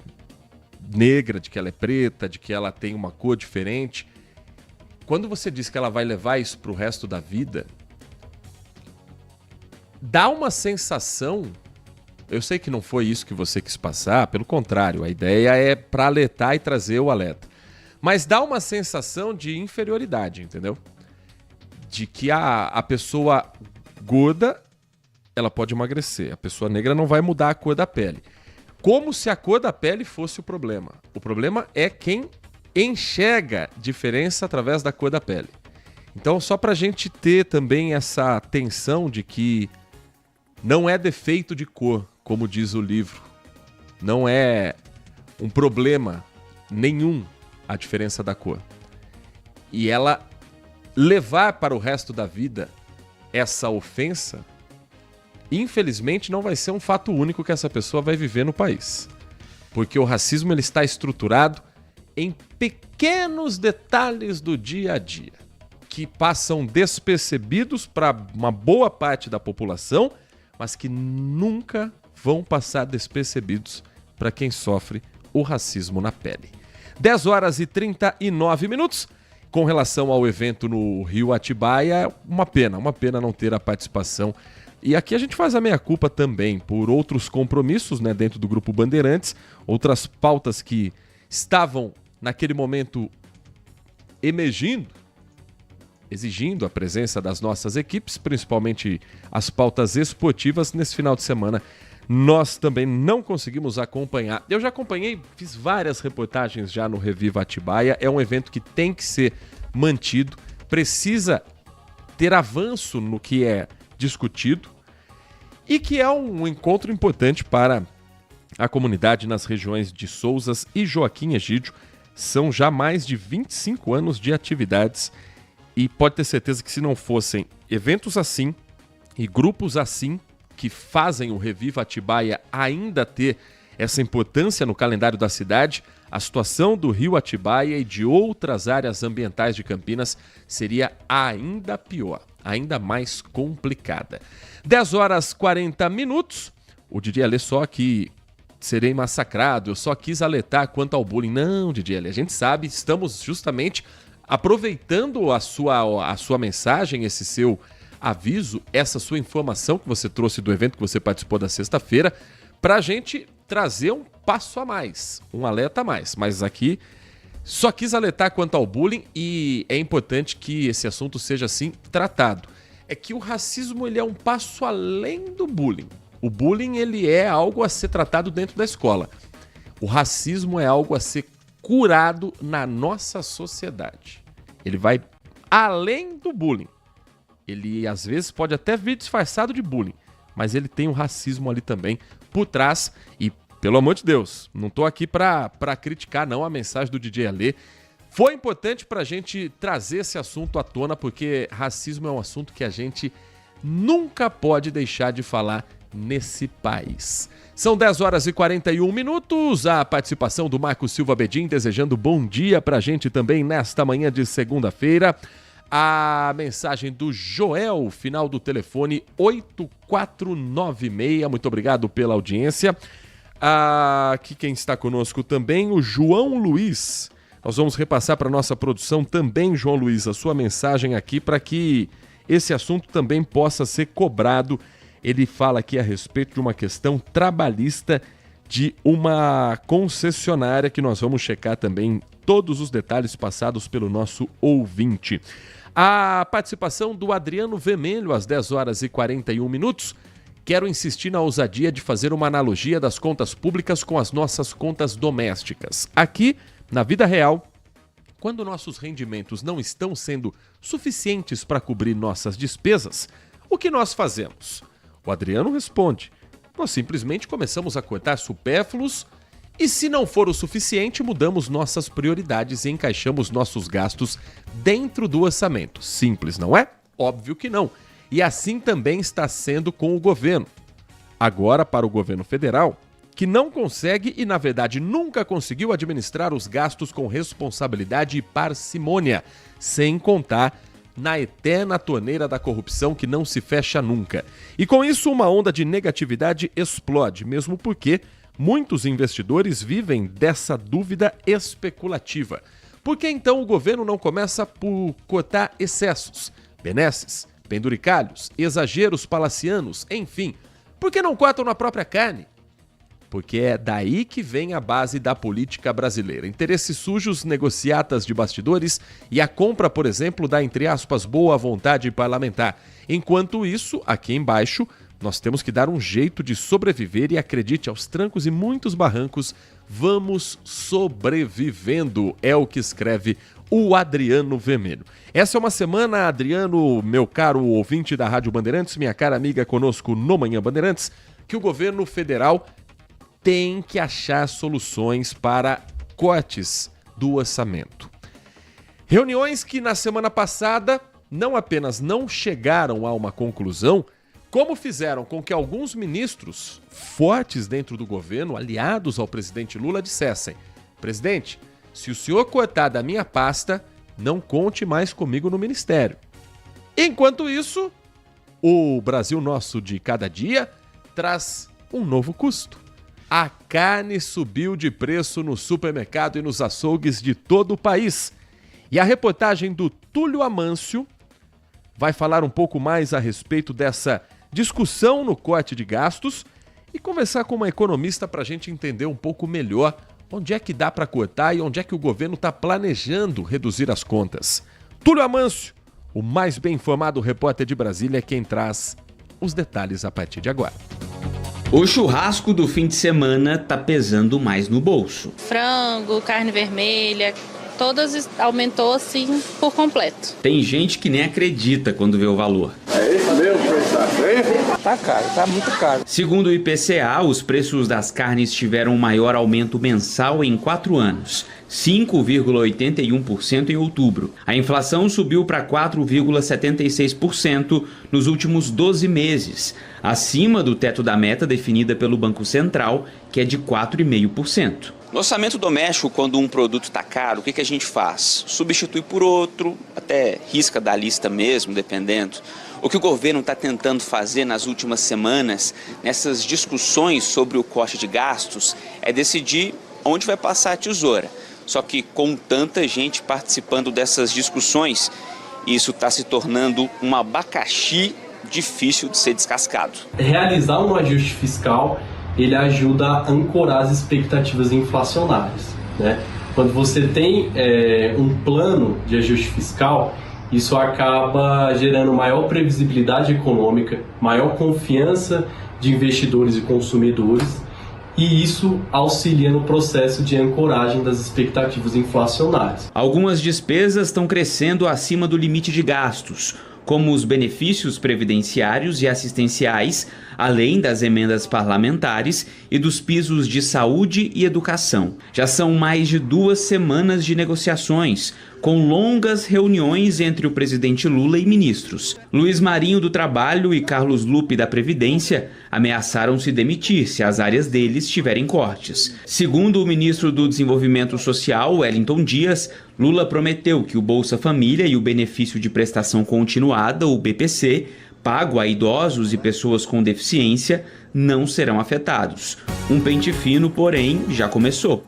negra, de que ela é preta, de que ela tem uma cor diferente, quando você diz que ela vai levar isso para o resto da vida, dá uma sensação. Eu sei que não foi isso que você quis passar, pelo contrário, a ideia é para alertar e trazer o alerta. Mas dá uma sensação de inferioridade, entendeu? De que a pessoa gorda, ela pode emagrecer. A pessoa negra não vai mudar a cor da pele. Como se a cor da pele fosse o problema. O problema é quem enxerga diferença através da cor da pele. Então, só pra gente ter também essa atenção de que não é defeito de cor, como diz o livro. Não é um problema nenhum a diferença da cor. E ela levar para o resto da vida essa ofensa, infelizmente não vai ser um fato único que essa pessoa vai viver no país. Porque o racismo ele está estruturado em pequenos detalhes do dia a dia, que passam despercebidos para uma boa parte da população, mas que nunca vão passar despercebidos para quem sofre o racismo na pele. 10h39. Com relação ao evento no Rio Atibaia, uma pena não ter a participação E aqui a gente faz a meia-culpa também por outros compromissos, né, dentro do Grupo Bandeirantes, outras pautas que estavam naquele momento exigindo a presença das nossas equipes, principalmente as pautas esportivas. Nesse final de semana nós também não conseguimos acompanhar. Eu já acompanhei, fiz várias reportagens já no Reviva Atibaia. É um evento que tem que ser mantido, precisa ter avanço no que é discutido e que é um encontro importante para a comunidade nas regiões de Sousas e Joaquim Egídio. São já mais de 25 anos de atividades e pode ter certeza que se não fossem eventos assim e grupos assim que fazem o Reviva Atibaia ainda ter essa importância no calendário da cidade, a situação do Rio Atibaia e de outras áreas ambientais de Campinas seria ainda pior, ainda mais complicada. 10h40. O DJ Alê só que serei massacrado, eu só quis alertar quanto ao bullying. Não, DJ Alê, a gente sabe, estamos justamente aproveitando a sua mensagem, esse seu aviso, essa sua informação que você trouxe do evento que você participou da sexta-feira, para a gente trazer um passo a mais, um alerta a mais. Mas aqui só quis alertar quanto ao bullying e é importante que esse assunto seja assim tratado. É que o racismo ele é um passo além do bullying. O bullying ele é algo a ser tratado dentro da escola. O racismo é algo a ser curado na nossa sociedade. Ele vai além do bullying. Ele, às vezes, pode até vir disfarçado de bullying, mas ele tem o racismo ali também por trás. E, pelo amor de Deus, não tô aqui pra criticar, não, a mensagem do DJ Alê. Foi importante pra gente trazer esse assunto à tona, porque racismo é um assunto que a gente nunca pode deixar de falar nesse país. São 10h41, a participação do Marco Silva Bedin, desejando bom dia pra gente também nesta manhã de segunda-feira. A mensagem do Joel, final do telefone 8496, muito obrigado pela audiência. Aqui quem está conosco também, o João Luiz. Nós vamos repassar para a nossa produção também, João Luiz, a sua mensagem aqui para que esse assunto também possa ser cobrado. Ele fala aqui a respeito de uma questão trabalhista de uma concessionária que nós vamos checar também todos os detalhes passados pelo nosso ouvinte. A participação do Adriano Vermelho às 10h41. Quero insistir na ousadia de fazer uma analogia das contas públicas com as nossas contas domésticas. Aqui, na vida real, quando nossos rendimentos não estão sendo suficientes para cobrir nossas despesas, o que nós fazemos? O Adriano responde: nós simplesmente começamos a cortar supérfluos e, se não for o suficiente, mudamos nossas prioridades e encaixamos nossos gastos dentro do orçamento. Simples, não é? Óbvio que não. E assim também está sendo com o governo. Agora, para o governo federal, que não consegue e, na verdade, nunca conseguiu administrar os gastos com responsabilidade e parcimônia, sem contar na eterna torneira da corrupção que não se fecha nunca. E com isso, uma onda de negatividade explode, mesmo porque muitos investidores vivem dessa dúvida especulativa. Por que então o governo não começa por cortar excessos, benesses, penduricalhos, exageros palacianos, enfim? Por que não cortam na própria carne? Porque é daí que vem a base da política brasileira. Interesses sujos, negociatas de bastidores e a compra, por exemplo, da, entre aspas, boa vontade parlamentar. Enquanto isso, aqui embaixo, nós temos que dar um jeito de sobreviver e, acredite, aos trancos e muitos barrancos, vamos sobrevivendo, é o que escreve o Adriano Vermelho. Essa é uma semana, Adriano, meu caro ouvinte da Rádio Bandeirantes, minha cara amiga conosco no Manhã Bandeirantes, que o governo federal tem que achar soluções para cortes do orçamento. Reuniões que na semana passada não apenas não chegaram a uma conclusão, como fizeram com que alguns ministros fortes dentro do governo, aliados ao presidente Lula, dissessem: presidente, se o senhor cortar da minha pasta, não conte mais comigo no ministério. Enquanto isso, o Brasil nosso de cada dia traz um novo custo. A carne subiu de preço no supermercado e nos açougues de todo o país. E a reportagem do Túlio Amâncio vai falar um pouco mais a respeito dessa discussão no corte de gastos e conversar com uma economista para a gente entender um pouco melhor onde é que dá para cortar e onde é que o governo está planejando reduzir as contas. Túlio Amâncio, o mais bem informado repórter de Brasília, é quem traz os detalhes a partir de agora. O churrasco do fim de semana tá pesando mais no bolso. Frango, carne vermelha, todas aumentou assim por completo. Tem gente que nem acredita quando vê o valor. É isso mesmo, preço? Tá caro, tá muito caro. Segundo o IPCA, os preços das carnes tiveram o maior aumento mensal em 4 anos. 5,81% em outubro. A inflação subiu para 4,76% nos últimos 12 meses, acima do teto da meta definida pelo Banco Central, que é de 4,5%. No orçamento doméstico, quando um produto está caro, o que a gente faz? Substitui por outro, até risca da lista mesmo, dependendo. O que o governo está tentando fazer nas últimas semanas, nessas discussões sobre o corte de gastos, é decidir onde vai passar a tesoura. Só que com tanta gente participando dessas discussões, isso está se tornando um abacaxi difícil de ser descascado. Realizar um ajuste fiscal, ele ajuda a ancorar as expectativas inflacionárias, né? Quando você tem um plano de ajuste fiscal, isso acaba gerando maior previsibilidade econômica, maior confiança de investidores e consumidores, e isso auxilia no processo de ancoragem das expectativas inflacionárias. Algumas despesas estão crescendo acima do limite de gastos, como os benefícios previdenciários e assistenciais, além das emendas parlamentares e dos pisos de saúde e educação. Já são mais de 2 semanas de negociações, com longas reuniões entre o presidente Lula e ministros. Luiz Marinho do Trabalho e Carlos Lupe da Previdência ameaçaram se demitir se as áreas deles tiverem cortes. Segundo o ministro do Desenvolvimento Social, Wellington Dias, Lula prometeu que o Bolsa Família e o Benefício de Prestação Continuada, o BPC, pago a idosos e pessoas com deficiência, não serão afetados. Um pente fino, porém, já começou.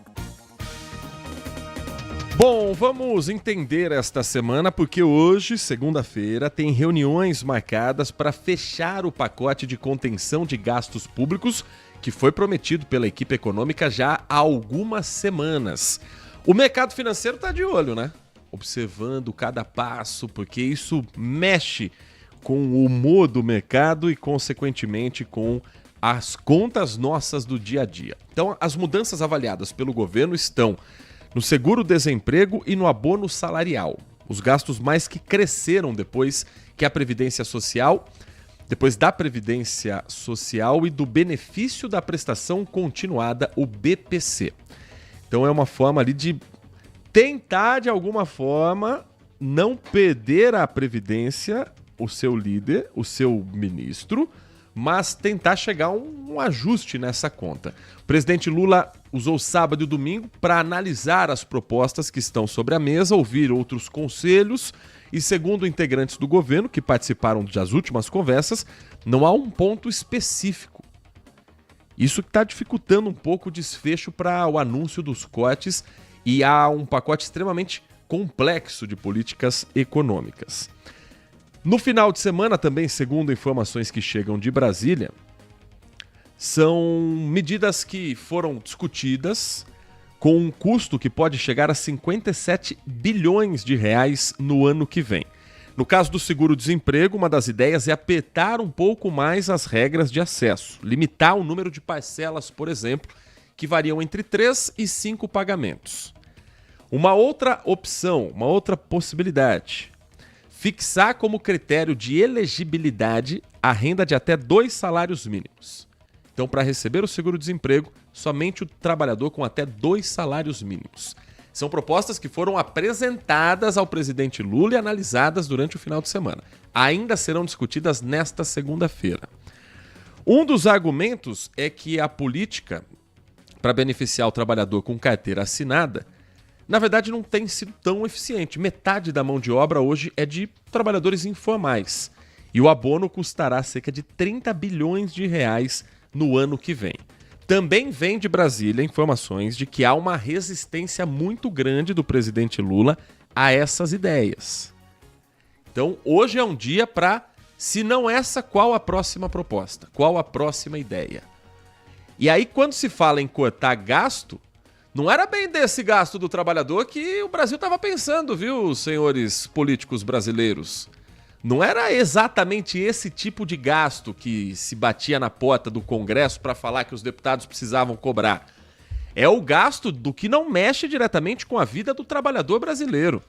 Bom, vamos entender esta semana porque hoje, segunda-feira, tem reuniões marcadas para fechar o pacote de contenção de gastos públicos que foi prometido pela equipe econômica já há algumas semanas. O mercado financeiro está de olho, né? Observando cada passo, porque isso mexe com o humor do mercado e, consequentemente, com as contas nossas do dia a dia. Então, as mudanças avaliadas pelo governo estão no seguro-desemprego e no abono salarial. Os gastos mais que cresceram depois da Previdência Social e do benefício da prestação continuada, o BPC. Então é uma forma ali de tentar, de alguma forma, não perder a Previdência, o seu líder, o seu ministro, mas tentar chegar a um ajuste nessa conta. O presidente Lula usou sábado e domingo para analisar as propostas que estão sobre a mesa, ouvir outros conselhos e, segundo integrantes do governo que participaram das últimas conversas, não há um ponto específico. Isso está dificultando um pouco o desfecho para o anúncio dos cortes e há um pacote extremamente complexo de políticas econômicas. No final de semana, também, segundo informações que chegam de Brasília, são medidas que foram discutidas com um custo que pode chegar a 57 bilhões de reais no ano que vem. No caso do seguro-desemprego, uma das ideias é apertar um pouco mais as regras de acesso, limitar o número de parcelas, por exemplo, que variam entre 3 e 5 pagamentos. Uma outra opção, uma outra possibilidade: fixar como critério de elegibilidade a renda de até 2 salários mínimos. Então, para receber o seguro-desemprego, somente o trabalhador com até 2 salários mínimos. São propostas que foram apresentadas ao presidente Lula e analisadas durante o final de semana. Ainda serão discutidas nesta segunda-feira. Um dos argumentos é que a política para beneficiar o trabalhador com carteira assinada, na verdade, não tem sido tão eficiente. Metade da mão de obra hoje é de trabalhadores informais. E o abono custará cerca de 30 bilhões de reais no ano que vem. Também vem de Brasília informações de que há uma resistência muito grande do presidente Lula a essas ideias. Então, hoje é um dia para Se não essa, qual a próxima proposta? Qual a próxima ideia? E aí, quando se fala em cortar gasto, não era bem desse gasto do trabalhador que o Brasil estava pensando, viu, senhores políticos brasileiros? Não era exatamente esse tipo de gasto que se batia na porta do Congresso para falar que os deputados precisavam cobrar. É o gasto do que não mexe diretamente com a vida do trabalhador brasileiro.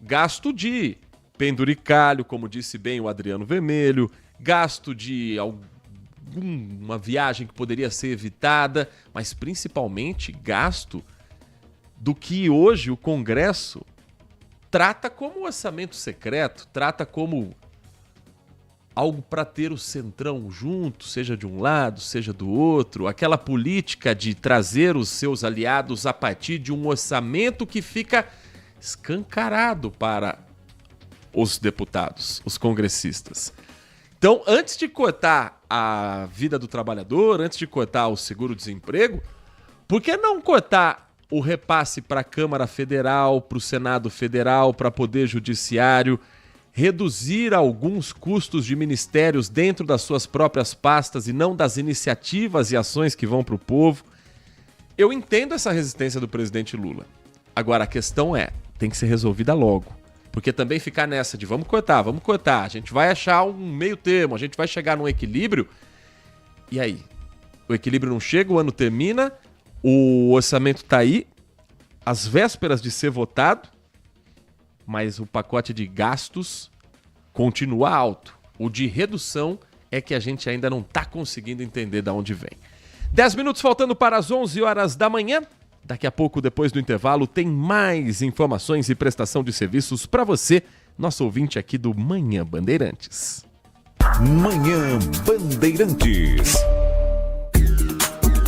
Gasto de penduricalho, como disse bem o Adriano Vermelho, gasto de uma viagem que poderia ser evitada, mas principalmente gasto do que hoje o Congresso trata como orçamento secreto, trata como algo para ter o centrão junto, seja de um lado, seja do outro, aquela política de trazer os seus aliados a partir de um orçamento que fica escancarado para os deputados, os congressistas. Então, antes de cortar a vida do trabalhador, antes de cortar o seguro-desemprego, por que não cortar o repasse para a Câmara Federal, para o Senado Federal, para o Poder Judiciário, reduzir alguns custos de ministérios dentro das suas próprias pastas e não das iniciativas e ações que vão para o povo? Eu entendo essa resistência do presidente Lula. Agora, a questão tem que ser resolvida logo. Porque também ficar nessa de vamos cortar, a gente vai achar um meio termo, a gente vai chegar num equilíbrio. E aí? O equilíbrio não chega, o ano termina, o orçamento tá aí, às vésperas de ser votado, mas o pacote de gastos continua alto. O de redução é que a gente ainda não tá conseguindo entender de onde vem. 10 minutos faltando para as 11 horas da manhã. Daqui a pouco, depois do intervalo, tem mais informações e prestação de serviços para você, nosso ouvinte aqui do Manhã Bandeirantes. Manhã Bandeirantes.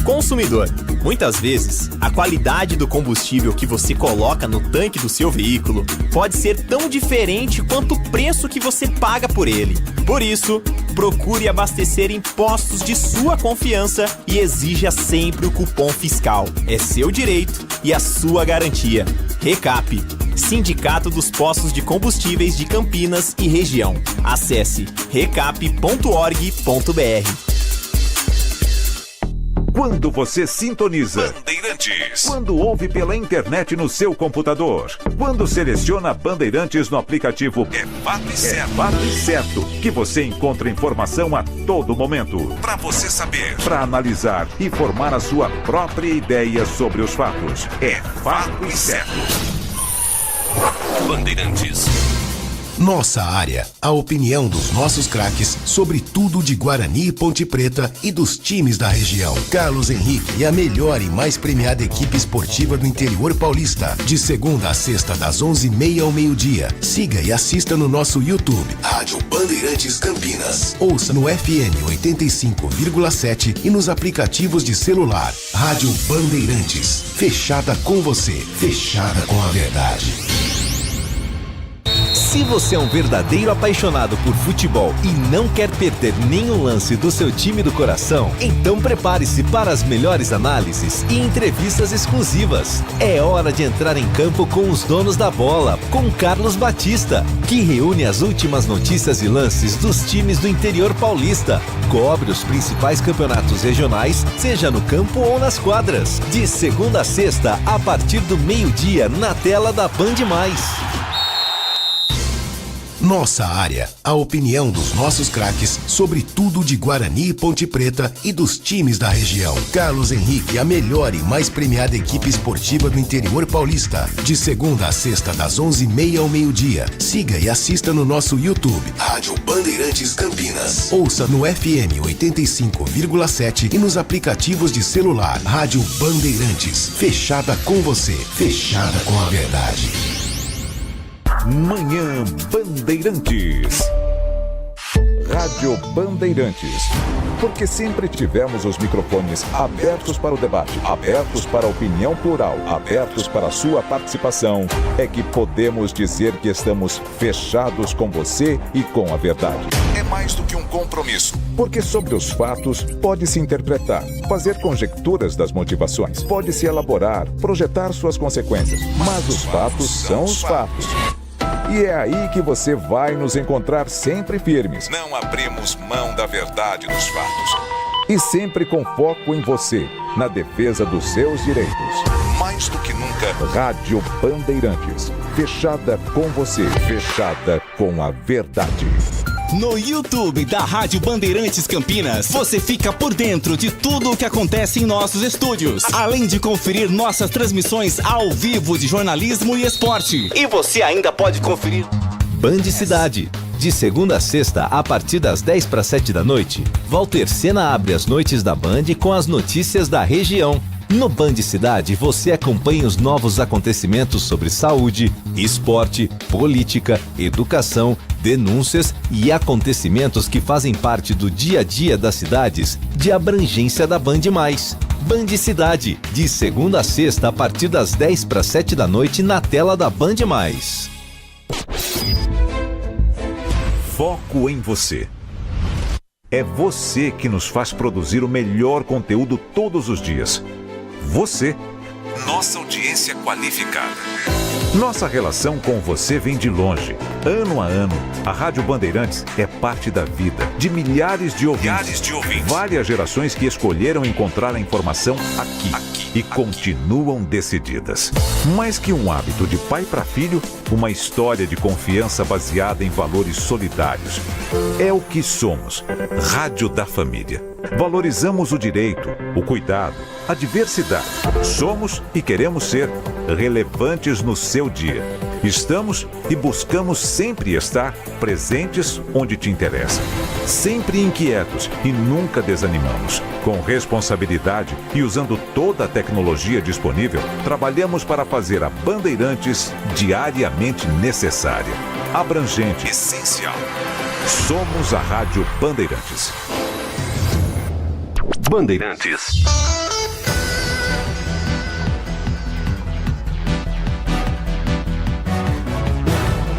Consumidor, muitas vezes, a qualidade do combustível que você coloca no tanque do seu veículo pode ser tão diferente quanto o preço que você paga por ele. Por isso, procure abastecer em postos de sua confiança e exija sempre o cupom fiscal. É seu direito e a sua garantia. Recap, Sindicato dos Postos de Combustíveis de Campinas e Região. Acesse recap.org.br. Quando você sintoniza Bandeirantes, quando ouve pela internet no seu computador, quando seleciona Bandeirantes no aplicativo, é fato e certo que você encontra informação a todo momento, para você saber, para analisar e formar a sua própria ideia sobre os fatos. É fato e certo. Bandeirantes. Nossa área, a opinião dos nossos craques sobre tudo de Guarani e Ponte Preta e dos times da região. Carlos Henrique e a melhor e mais premiada equipe esportiva do interior paulista. De segunda a sexta, das 11h30 ao meio-dia. Siga e assista no nosso YouTube, Rádio Bandeirantes Campinas. Ouça no FM 85,7 e nos aplicativos de celular. Rádio Bandeirantes. Fechada com você, fechada com a verdade. Se você é um verdadeiro apaixonado por futebol e não quer perder nenhum lance do seu time do coração, então prepare-se para as melhores análises e entrevistas exclusivas. É hora de entrar em campo com os donos da bola, com Carlos Batista, que reúne as últimas notícias e lances dos times do interior paulista. Cobre os principais campeonatos regionais, seja no campo ou nas quadras. De segunda a sexta, a partir do meio-dia, na tela da Band+. Nossa área, a opinião dos nossos craques sobre tudo de Guarani e Ponte Preta e dos times da região. Carlos Henrique, a melhor e mais premiada equipe esportiva do interior paulista. De segunda a sexta, das 11h30 ao meio-dia. Siga e assista no nosso YouTube, Rádio Bandeirantes Campinas. Ouça no FM 85,7 e nos aplicativos de celular. Rádio Bandeirantes. Fechada com você, fechada com a verdade. Manhã Bandeirantes. Rádio Bandeirantes. Porque sempre tivemos os microfones abertos para o debate, abertos para a opinião plural, abertos para a sua participação, é que podemos dizer que estamos fechados com você e com a verdade. É mais do que um compromisso. Porque sobre os fatos pode-se interpretar, fazer conjecturas das motivações, pode-se elaborar, projetar suas consequências. Mas os fatos são os fatos. E é aí que você vai nos encontrar sempre firmes. Não abrimos mão da verdade dos fatos. E sempre com foco em você, na defesa dos seus direitos. Mais do que nunca, Rádio Bandeirantes. Fechada com você, fechada com a verdade. No YouTube da Rádio Bandeirantes Campinas, você fica por dentro de tudo o que acontece em nossos estúdios, além de conferir nossas transmissões ao vivo de jornalismo e esporte. E você ainda pode conferir Band Cidade. De segunda a sexta, a partir das 10:07 da noite, Walter Sena abre as noites da Band com as notícias da região. No Band Cidade, você acompanha os novos acontecimentos sobre saúde, esporte, política, educação, denúncias e acontecimentos que fazem parte do dia a dia das cidades de abrangência da Band+. Band Cidade, de segunda a sexta, a partir das 10:07 da noite, na tela da Band+. Foco em você. É você que nos faz produzir o melhor conteúdo todos os dias. Você, nossa audiência qualificada. Nossa relação com você vem de longe. Ano a ano, a Rádio Bandeirantes é parte da vida de milhares de ouvintes. Várias gerações que escolheram encontrar a informação aqui e continuam decididas. Mais que um hábito de pai para filho, uma história de confiança baseada em valores solidários. É o que somos. Rádio da Família. Valorizamos o direito, o cuidado, a diversidade. Somos e queremos ser relevantes no seu dia. Estamos e buscamos sempre estar presentes onde te interessa. Sempre inquietos e nunca desanimamos. Com responsabilidade e usando toda a tecnologia disponível, trabalhamos para fazer a Bandeirantes diariamente necessária, abrangente, essencial. Somos a Rádio Bandeirantes. Bandeirantes.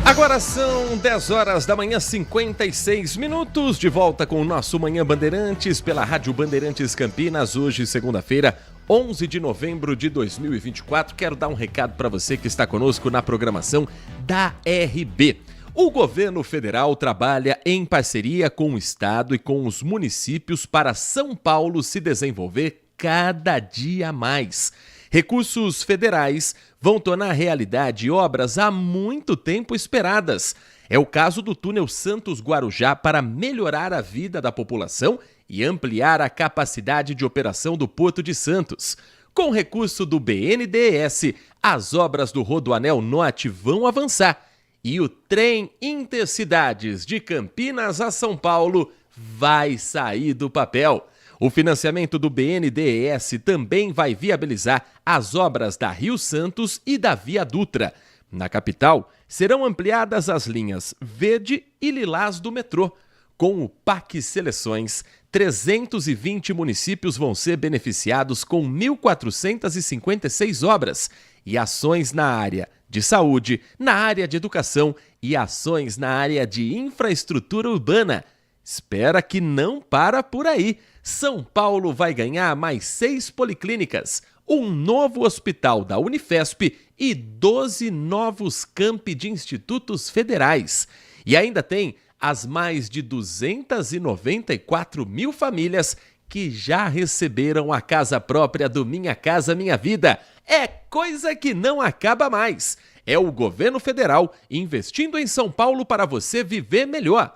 Agora são 10 horas da manhã, 56 minutos, de volta com o nosso Manhã Bandeirantes pela Rádio Bandeirantes Campinas, hoje segunda-feira, 11 de novembro de 2024. Quero dar um recado para você que está conosco na programação da RB. O governo federal trabalha em parceria com o estado e com os municípios para São Paulo se desenvolver cada dia mais. Recursos federais vão tornar realidade obras há muito tempo esperadas. É o caso do túnel Santos-Guarujá para melhorar a vida da população e ampliar a capacidade de operação do Porto de Santos. Com recurso do BNDES, as obras do Rodoanel Norte vão avançar. E o trem Intercidades de Campinas a São Paulo vai sair do papel. O financiamento do BNDES também vai viabilizar as obras da Rio Santos e da Via Dutra. Na capital, serão ampliadas as linhas Verde e Lilás do metrô. Com o PAC Seleções, 320 municípios vão ser beneficiados com 1.456 obras e ações na área de saúde, na área de educação e ações na área de infraestrutura urbana. Espera que não para por aí. São Paulo vai ganhar mais 6 policlínicas, um novo hospital da Unifesp e 12 novos campi de institutos federais. E ainda tem as mais de 294 mil famílias que já receberam a casa própria do Minha Casa Minha Vida. É coisa que não acaba mais. É o governo federal investindo em São Paulo para você viver melhor.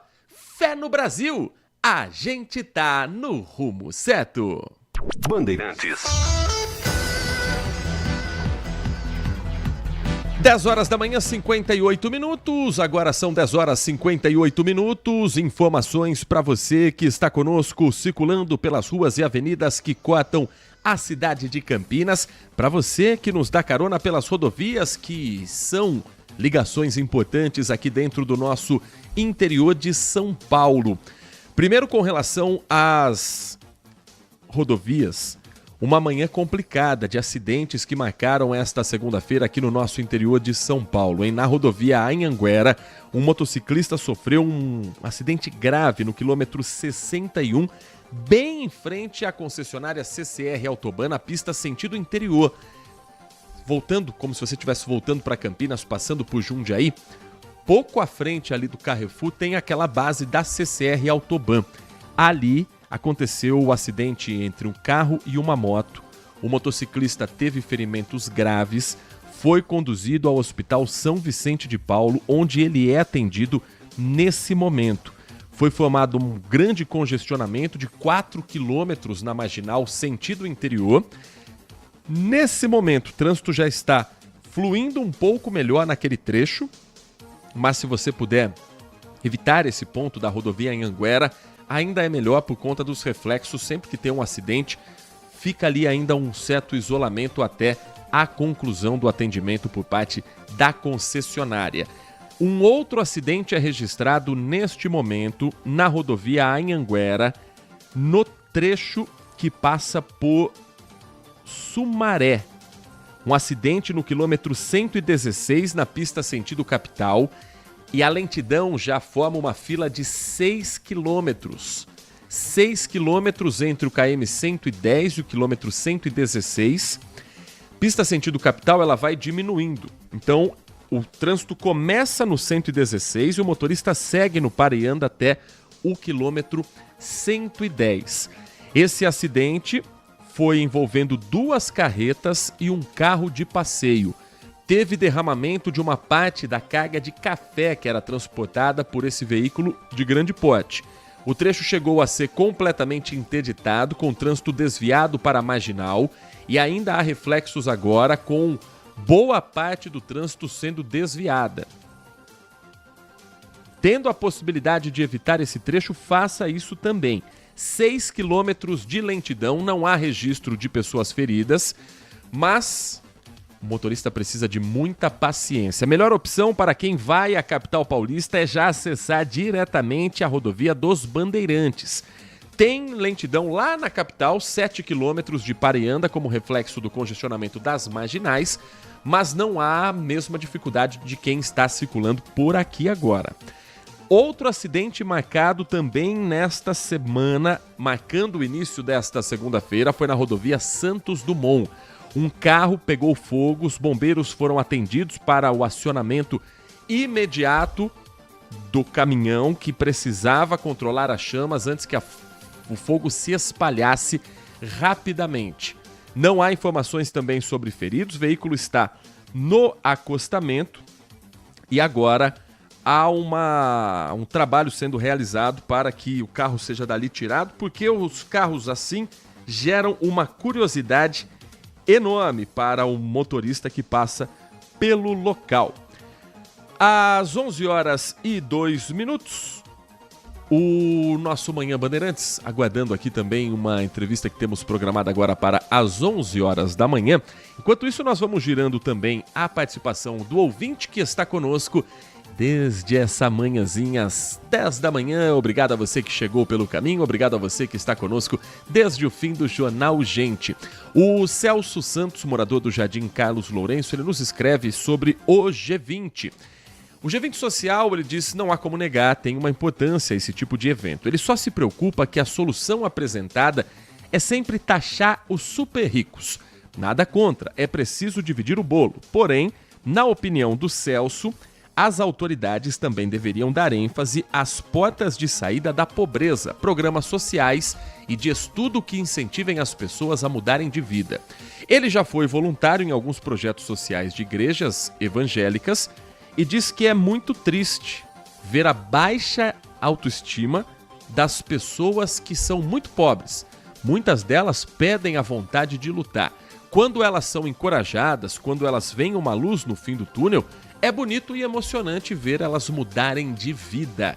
Fé no Brasil! A gente tá no rumo certo. Bandeirantes. 10 horas da manhã, 58 minutos. Agora são 10 horas 58 minutos. Informações para você que está conosco circulando pelas ruas e avenidas que cortam a cidade de Campinas. Para você que nos dá carona pelas rodovias, que são ligações importantes aqui dentro do nosso interior de São Paulo. Primeiro, com relação às rodovias, uma manhã complicada de acidentes que marcaram esta segunda-feira aqui no nosso interior de São Paulo. Na rodovia Anhanguera, um motociclista sofreu um acidente grave no quilômetro 61, bem em frente à concessionária CCR Autoban, na pista sentido interior. Voltando, como se você estivesse voltando para Campinas, passando por Jundiaí, pouco à frente ali do Carrefour tem aquela base da CCR Autoban. Ali aconteceu o acidente entre um carro e uma moto. O motociclista teve ferimentos graves, foi conduzido ao Hospital São Vicente de Paulo, onde ele é atendido nesse momento. Foi formado um grande congestionamento de 4 quilômetros na marginal sentido interior. Nesse momento, o trânsito já está fluindo um pouco melhor naquele trecho, mas se você puder evitar esse ponto da rodovia Anhanguera, ainda é melhor por conta dos reflexos. Sempre que tem um acidente, fica ali ainda um certo isolamento até a conclusão do atendimento por parte da concessionária. Um outro acidente é registrado neste momento na rodovia Anhanguera, no trecho que passa por Sumaré. Um acidente no quilômetro 116 na pista sentido capital, e a lentidão já forma uma fila de 6 quilômetros. 6 quilômetros entre o KM 110 e o quilômetro 116. Pista sentido capital, ela vai diminuindo. Então, o trânsito começa no 116 e o motorista segue no para e anda até o quilômetro 110. Esse acidente foi envolvendo 2 carretas e um carro de passeio. Teve derramamento de uma parte da carga de café que era transportada por esse veículo de grande porte. O trecho chegou a ser completamente interditado, com trânsito desviado para a marginal, e ainda há reflexos agora com boa parte do trânsito sendo desviada. Tendo a possibilidade de evitar esse trecho, faça isso também. 6 quilômetros de lentidão, não há registro de pessoas feridas, mas o motorista precisa de muita paciência. A melhor opção para quem vai à capital paulista é já acessar diretamente a rodovia dos Bandeirantes. Tem lentidão lá na capital, 7 quilômetros de para e anda como reflexo do congestionamento das marginais, mas não há a mesma dificuldade de quem está circulando por aqui agora. Outro acidente marcado também nesta semana, marcando o início desta segunda-feira, foi na rodovia Santos Dumont. Um carro pegou fogo, os bombeiros foram atendidos para o acionamento imediato do caminhão que precisava controlar as chamas antes que o fogo se espalhasse rapidamente. Não há informações também sobre feridos, o veículo está no acostamento e agora há um trabalho sendo realizado para que o carro seja dali tirado, porque os carros assim geram uma curiosidade enorme para o motorista que passa pelo local. Às 11h02, o nosso Manhã Bandeirantes, aguardando aqui também uma entrevista que temos programada agora para as 11h da manhã. Enquanto isso, nós vamos girando também a participação do ouvinte que está conosco desde essa manhãzinha às 10 da manhã. Obrigado a você que chegou pelo caminho, obrigado a você que está conosco desde o fim do Jornal Gente. O Celso Santos, morador do Jardim Carlos Lourenço, ele nos escreve sobre o G20. O G20 social, ele diz, não há como negar, tem uma importância esse tipo de evento. Ele só se preocupa que a solução apresentada é sempre taxar os super ricos. Nada contra, é preciso dividir o bolo. Porém, na opinião do Celso, as autoridades também deveriam dar ênfase às portas de saída da pobreza, programas sociais e de estudo que incentivem as pessoas a mudarem de vida. Ele já foi voluntário em alguns projetos sociais de igrejas evangélicas e diz que é muito triste ver a baixa autoestima das pessoas que são muito pobres. Muitas delas perdem a vontade de lutar. Quando elas são encorajadas, quando elas veem uma luz no fim do túnel, é bonito e emocionante ver elas mudarem de vida.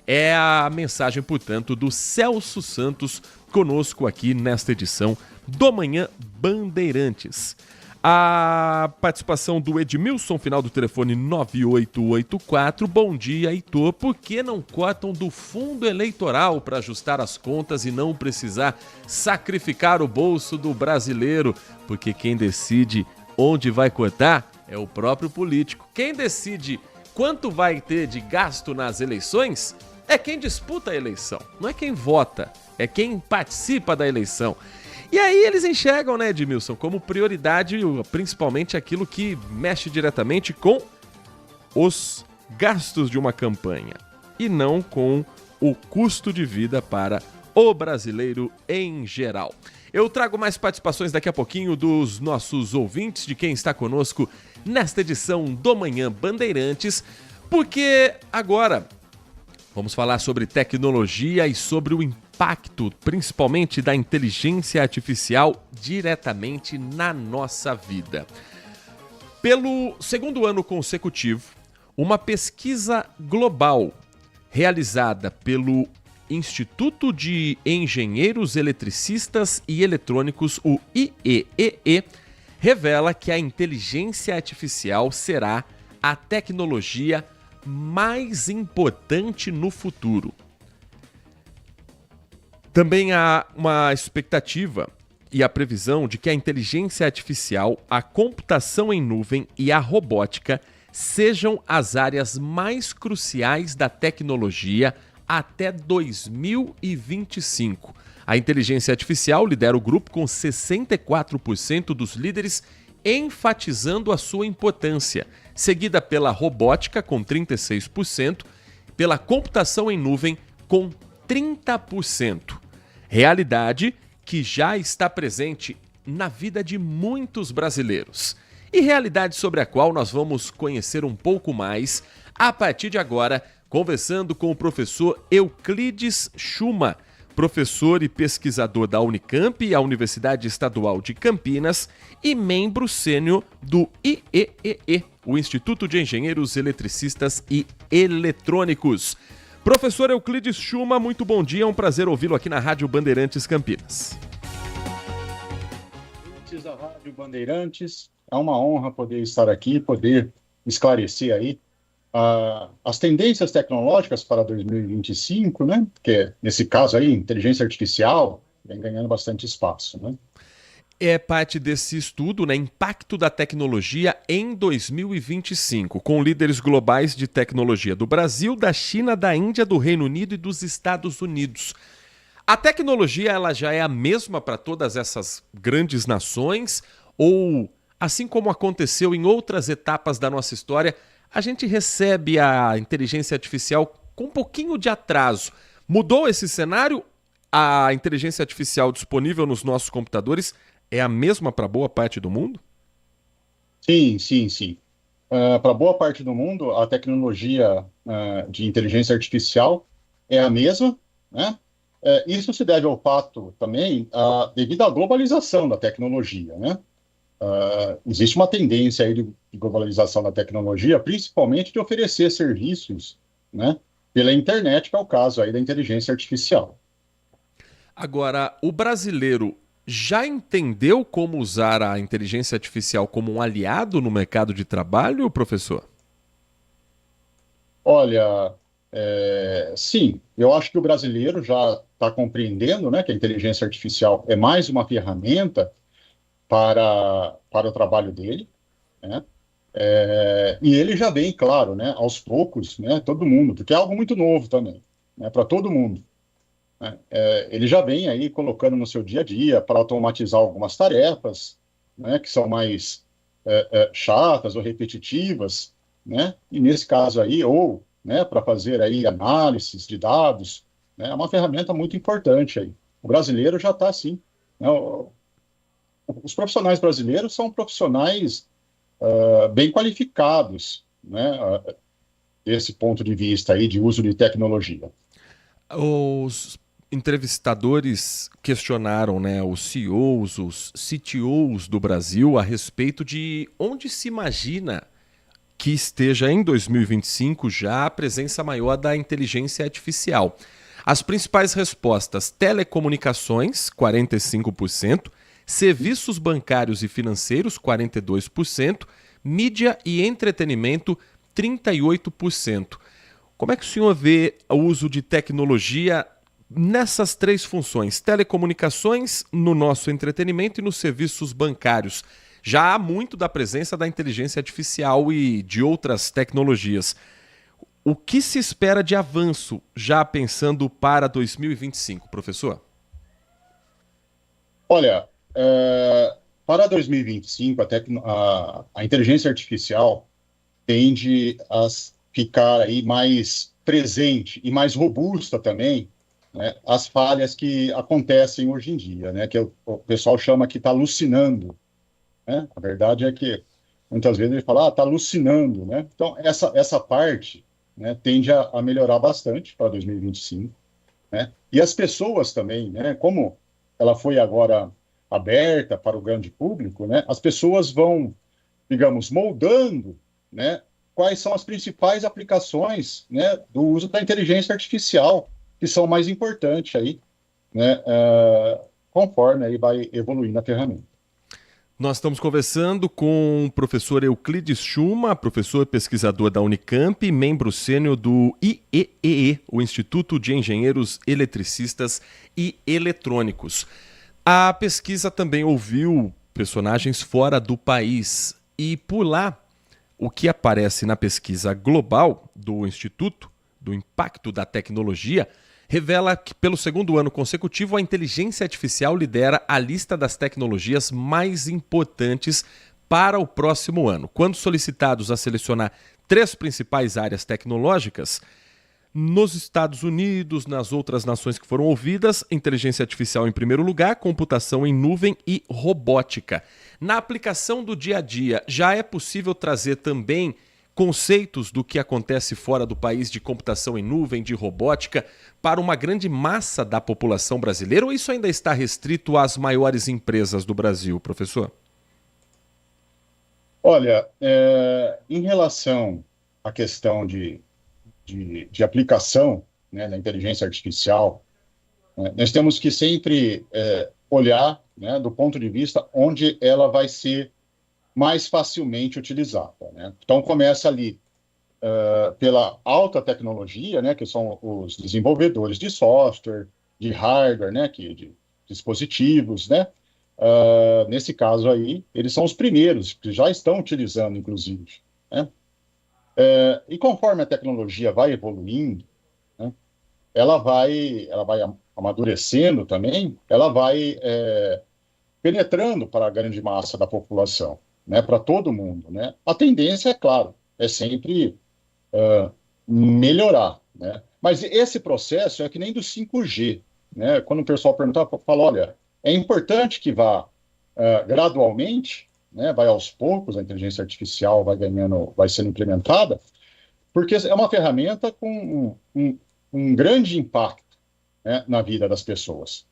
É a mensagem, portanto, do Celso Santos conosco aqui nesta edição do Manhã Bandeirantes. A participação do Edmilson, final do telefone 9884. Bom dia, Heitor. Por que não cortam do fundo eleitoral para ajustar as contas e não precisar sacrificar o bolso do brasileiro? Porque quem decide onde vai cortar é o próprio político. Quem decide quanto vai ter de gasto nas eleições é quem disputa a eleição. Não é quem vota, é quem participa da eleição. E aí eles enxergam, né, Edmilson, como prioridade, principalmente aquilo que mexe diretamente com os gastos de uma campanha e não com o custo de vida para o brasileiro em geral. Eu trago mais participações daqui a pouquinho dos nossos ouvintes, de quem está conosco nesta edição do Manhã Bandeirantes, porque agora vamos falar sobre tecnologia e sobre o impacto, principalmente da inteligência artificial, diretamente na nossa vida. Pelo segundo ano consecutivo, uma pesquisa global realizada pelo Instituto de Engenheiros Eletricistas e Eletrônicos, o IEEE, revela que a inteligência artificial será a tecnologia mais importante no futuro. Também há uma expectativa e a previsão de que a inteligência artificial, a computação em nuvem e a robótica sejam as áreas mais cruciais da tecnologia até 2025. A inteligência artificial lidera o grupo com 64% dos líderes enfatizando a sua importância, seguida pela robótica com 36%, pela computação em nuvem com 30%. Realidade que já está presente na vida de muitos brasileiros. E realidade sobre a qual nós vamos conhecer um pouco mais a partir de agora, conversando com o professor Euclides Schuma, professor e pesquisador da Unicamp, a Universidade Estadual de Campinas, e membro sênior do IEEE, o Instituto de Engenheiros Eletricistas e Eletrônicos. Professor Euclides Schuma, muito bom dia, é um prazer ouvi-lo aqui na Rádio Bandeirantes Campinas. Da Rádio Bandeirantes, é uma honra poder estar aqui, poder esclarecer aí as tendências tecnológicas para 2025, né? Que nesse caso aí, inteligência artificial vem ganhando bastante espaço, né? É parte desse estudo, né? Impacto da tecnologia em 2025, com líderes globais de tecnologia do Brasil, da China, da Índia, do Reino Unido e dos Estados Unidos. A tecnologia ela já é a mesma para todas essas grandes nações ou, assim como aconteceu em outras etapas da nossa história, a gente recebe a inteligência artificial com um pouquinho de atraso. Mudou esse cenário? A inteligência artificial disponível nos nossos computadores é a mesma para boa parte do mundo? Sim. Para boa parte do mundo, a tecnologia de inteligência artificial é a mesma, né? Isso se deve ao fato também, devido à globalização da tecnologia, né? Existe uma tendência aí de globalização da tecnologia, principalmente de oferecer serviços, né, pela internet, que é o caso aí da inteligência artificial. Agora, o brasileiro já entendeu como usar a inteligência artificial como um aliado no mercado de trabalho, professor? Olha, sim, eu acho que o brasileiro já está compreendendo, né, que a inteligência artificial é mais uma ferramenta para o trabalho dele, né? E ele já vem, claro, né, aos poucos, né, todo mundo, porque é algo muito novo também, né, para todo mundo, né? Ele já vem aí colocando no seu dia a dia para automatizar algumas tarefas, né, que são mais chatas ou repetitivas, né, e nesse caso aí, ou, né, para fazer aí análises de dados, né, é uma ferramenta muito importante aí. O brasileiro já está assim, né? Os profissionais brasileiros são profissionais bem qualificados, né, desse ponto de vista aí de uso de tecnologia. Os entrevistadores questionaram, né, os CEOs, os CTOs do Brasil a respeito de onde se imagina que esteja em 2025 já a presença maior da inteligência artificial. As principais respostas: telecomunicações, 45%, serviços bancários e financeiros, 42%, mídia e entretenimento, 38%. Como é que o senhor vê o uso de tecnologia nessas três funções? Telecomunicações, no nosso entretenimento e nos serviços bancários. Já há muito da presença da inteligência artificial e de outras tecnologias. O que se espera de avanço, já pensando para 2025, professor? Olha, para 2025, a inteligência artificial tende a ficar aí mais presente e mais robusta também, né, as falhas que acontecem hoje em dia, né, que o pessoal chama que está alucinando, né? A verdade é que muitas vezes ele fala, está alucinando, né? Então, essa parte, né, tende a melhorar bastante para 2025, né? E as pessoas também, né, como ela foi agora aberta para o grande público, né, as pessoas vão, digamos, moldando, né, quais são as principais aplicações, né, do uso da inteligência artificial, que são mais importantes aí, né, conforme aí vai evoluindo a ferramenta. Nós estamos conversando com o professor Euclides Schuma, professor pesquisador da Unicamp, membro sênior do IEEE, o Instituto de Engenheiros Eletricistas e Eletrônicos. A pesquisa também ouviu personagens fora do país e, por lá, o que aparece na pesquisa global do Instituto, do Impacto da Tecnologia, revela que, pelo segundo ano consecutivo, a inteligência artificial lidera a lista das tecnologias mais importantes para o próximo ano. Quando solicitados a selecionar 3 principais áreas tecnológicas, nos Estados Unidos, nas outras nações que foram ouvidas, inteligência artificial em primeiro lugar, computação em nuvem e robótica. Na aplicação do dia a dia, já é possível trazer também conceitos do que acontece fora do país de computação em nuvem, de robótica, para uma grande massa da população brasileira, ou isso ainda está restrito às maiores empresas do Brasil, professor? Olha, em relação à questão de aplicação, né, da inteligência artificial, né, nós temos que sempre olhar, né, do ponto de vista onde ela vai ser mais facilmente utilizada, né? Então, começa ali pela alta tecnologia, né, que são os desenvolvedores de software, de hardware, né, de dispositivos, né? Nesse caso aí, eles são os primeiros que já estão utilizando, inclusive, né? E conforme a tecnologia vai evoluindo, né, ela vai amadurecendo também, ela vai penetrando para a grande massa da população, né, para todo mundo, né? A tendência, é claro, é sempre melhorar, né? Mas esse processo é que nem do 5G, né? Quando o pessoal pergunta, fala, olha, é importante que vá gradualmente, né? Vai aos poucos, a inteligência artificial vai sendo implementada, porque é uma ferramenta com um grande impacto, né, na vida das pessoas.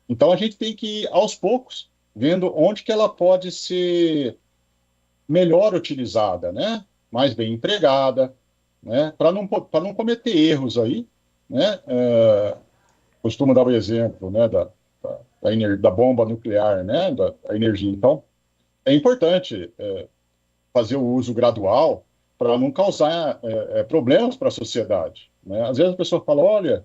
Então a gente tem que ir aos poucos, vendo onde que ela pode ser melhor utilizada, né? Mais bem empregada, né? Para não cometer erros aí, né? Costumo dar o exemplo, né, da bomba nuclear, né? Da energia. Então, é importante fazer o uso gradual para não causar problemas para a sociedade, né? Às vezes a pessoa fala, olha,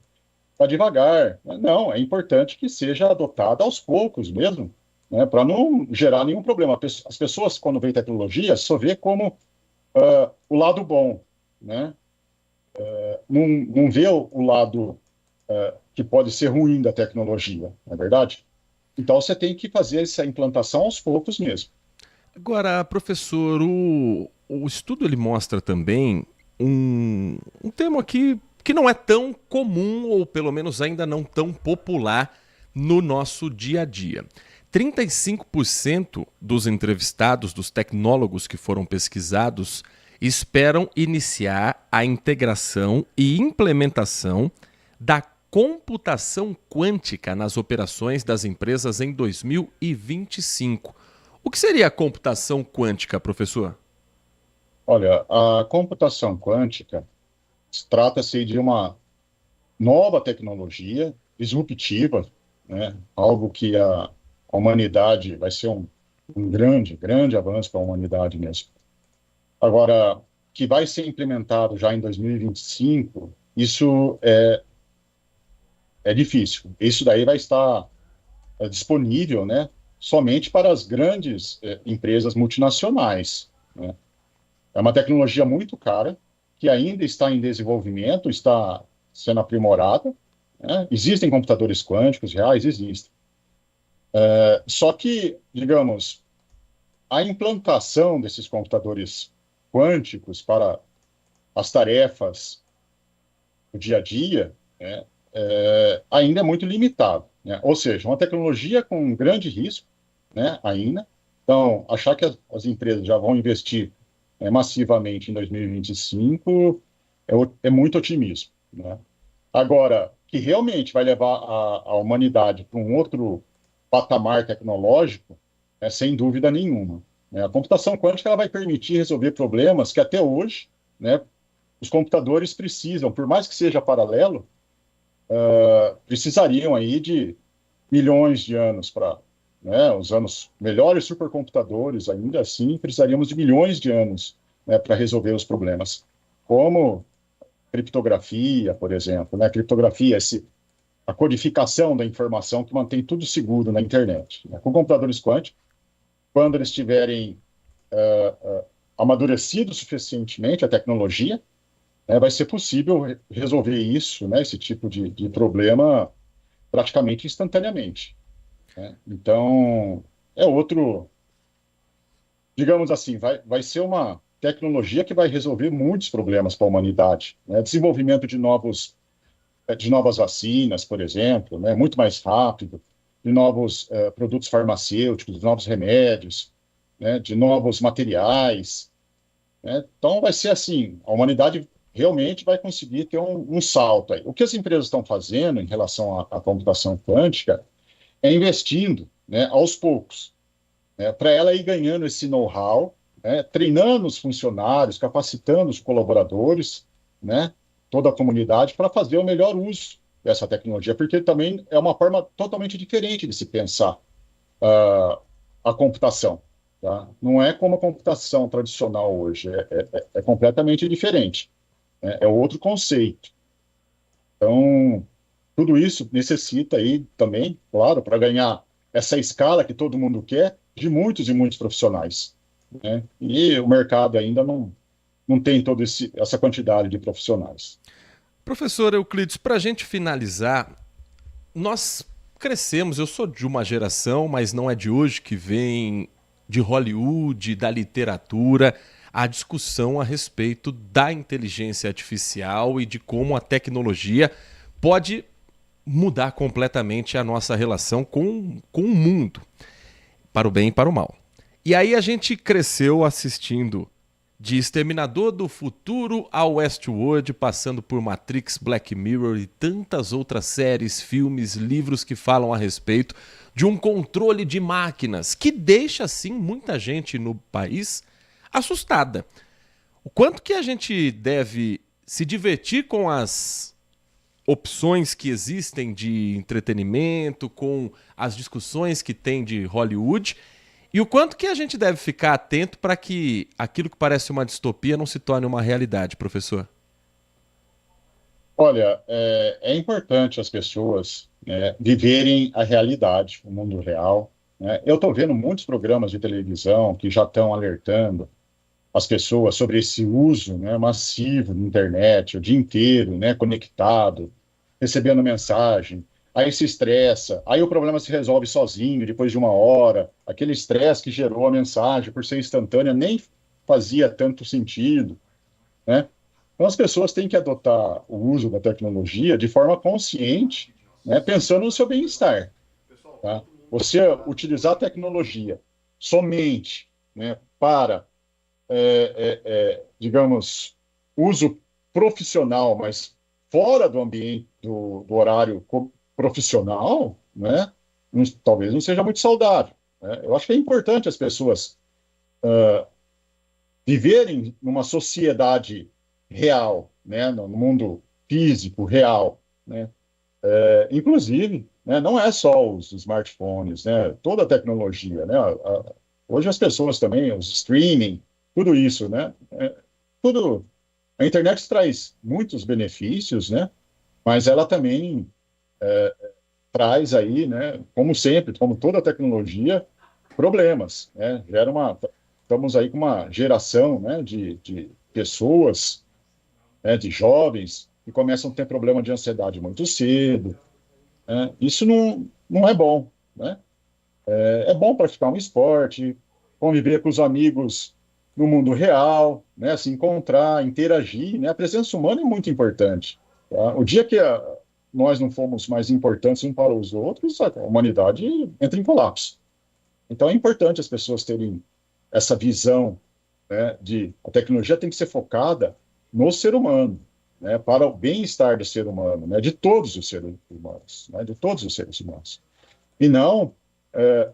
está devagar. Não, é importante que seja adotada aos poucos mesmo, né, para não gerar nenhum problema. As pessoas, quando veem tecnologia, só vê como o lado bom, né? Não vê o lado que pode ser ruim da tecnologia, não é verdade? Então, você tem que fazer essa implantação aos poucos mesmo. Agora, professor, o estudo ele mostra também um termo aqui que não é tão comum, ou pelo menos ainda não tão popular no nosso dia a dia. 35% dos entrevistados, dos tecnólogos que foram pesquisados, esperam iniciar a integração e implementação da computação quântica nas operações das empresas em 2025. O que seria a computação quântica, professor? Olha, a computação quântica trata-se de uma nova tecnologia disruptiva, né? Algo que a humanidade vai ser um grande avanço para a humanidade mesmo. Agora, que vai ser implementado já em 2025, isso é difícil. Isso daí vai estar disponível, né, somente para as grandes empresas multinacionais, né? É uma tecnologia muito cara, que ainda está em desenvolvimento, está sendo aprimorada, né? Existem computadores quânticos reais, existem. Só que, digamos, a implantação desses computadores quânticos para as tarefas do dia a dia, né, ainda é muito limitado, né? Ou seja, uma tecnologia com um grande risco, né, ainda. Então, achar que as empresas já vão investir massivamente em 2025 é muito otimismo, né? Agora, que realmente vai levar a humanidade para um outro patamar tecnológico, sem dúvida nenhuma, né? A computação quântica ela vai permitir resolver problemas que até hoje, né, os computadores precisam, por mais que seja paralelo, precisariam aí de milhões de anos para, né, os anos melhores supercomputadores, ainda assim, precisaríamos de milhões de anos, né, para resolver os problemas, como criptografia, por exemplo, né? Criptografia, a codificação da informação que mantém tudo seguro na internet, né? Com computadores quânticos, quando eles tiverem amadurecido suficientemente a tecnologia, vai ser possível resolver isso, né, esse tipo de problema praticamente instantaneamente, né? Então, digamos assim, vai ser uma tecnologia que vai resolver muitos problemas para a humanidade, né? Desenvolvimento de novas vacinas, por exemplo, né? Muito mais rápido, de novos produtos farmacêuticos, de novos remédios, né? De novos materiais, né? Então vai ser assim, a humanidade realmente vai conseguir ter um salto aí. O que as empresas estão fazendo em relação à computação quântica é investindo, né, aos poucos, né, para ela ir ganhando esse know-how, né, treinando os funcionários, capacitando os colaboradores, né, toda a comunidade, para fazer o melhor uso dessa tecnologia, porque também é uma forma totalmente diferente de se pensar a computação. Tá? Não é como a computação tradicional hoje, é completamente diferente. É outro conceito. Então, tudo isso necessita aí também, claro, para ganhar essa escala que todo mundo quer, de muitos e muitos profissionais, né? E o mercado ainda não tem toda essa quantidade de profissionais. Professor Euclides, para a gente finalizar, nós crescemos, eu sou de uma geração, mas não é de hoje, que vem de Hollywood, da literatura, a discussão a respeito da inteligência artificial e de como a tecnologia pode mudar completamente a nossa relação com o mundo, para o bem e para o mal. E aí a gente cresceu assistindo de Exterminador do Futuro ao Westworld, passando por Matrix, Black Mirror e tantas outras séries, filmes, livros que falam a respeito de um controle de máquinas que deixa, sim, muita gente no país assustada. O quanto que a gente deve se divertir com as opções que existem de entretenimento, com as discussões que tem de Hollywood, e o quanto que a gente deve ficar atento para que aquilo que parece uma distopia não se torne uma realidade, professor? Olha, é importante as pessoas viverem a realidade, o mundo real, né? Eu estou vendo muitos programas de televisão que já estão alertando as pessoas sobre esse uso, né, massivo da internet, o dia inteiro, né, conectado, recebendo mensagem, aí se estressa, aí o problema se resolve sozinho, depois de uma hora, aquele estresse que gerou a mensagem, por ser instantânea, nem fazia tanto sentido, né? Então as pessoas têm que adotar o uso da tecnologia de forma consciente, né, pensando no seu bem-estar, tá? Você utilizar a tecnologia somente, né, para digamos, uso profissional, mas fora do ambiente do horário profissional, né, talvez não seja muito saudável, né? Eu acho que é importante as pessoas viverem numa sociedade real, né, no mundo físico real, né? Inclusive, né, não é só os smartphones, né, toda a tecnologia, né? Hoje as pessoas também, os streaming, tudo isso, né? A internet traz muitos benefícios, né? Mas ela também traz aí, né? Como sempre, como toda tecnologia, problemas, né? Estamos aí com uma geração, né? De pessoas, né? De jovens que começam a ter problema de ansiedade muito cedo, né? Isso não é bom, né? É bom praticar um esporte, conviver com os amigos no mundo real, né, se encontrar, interagir, né? A presença humana é muito importante. Tá? O dia que nós não fomos mais importantes uns para os outros, a humanidade entra em colapso. Então é importante as pessoas terem essa visão, né, de a tecnologia tem que ser focada no ser humano, né, para o bem-estar do ser humano, né, de todos os seres humanos, né, de todos os seres humanos. E não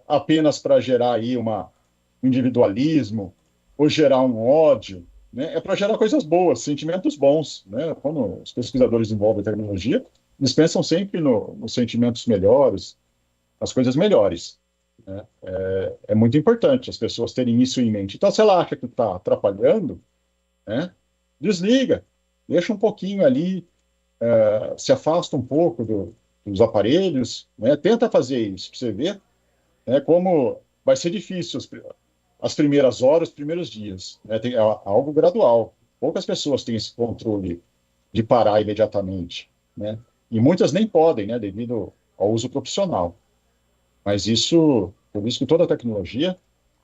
apenas para gerar aí um individualismo ou gerar um ódio, né, é para gerar coisas boas, sentimentos bons, né? Quando os pesquisadores desenvolvem tecnologia, eles pensam sempre nos sentimentos melhores, nas coisas melhores. Né? É muito importante as pessoas terem isso em mente. Então, se ela acha que está atrapalhando, né, desliga, deixa um pouquinho ali, se afasta um pouco dos aparelhos, né, tenta fazer isso para você ver, né, como vai ser difícil as primeiras horas, os primeiros dias. Né, é algo gradual. Poucas pessoas têm esse controle de parar imediatamente, né? E muitas nem podem, né, devido ao uso profissional. Mas por isso que toda a tecnologia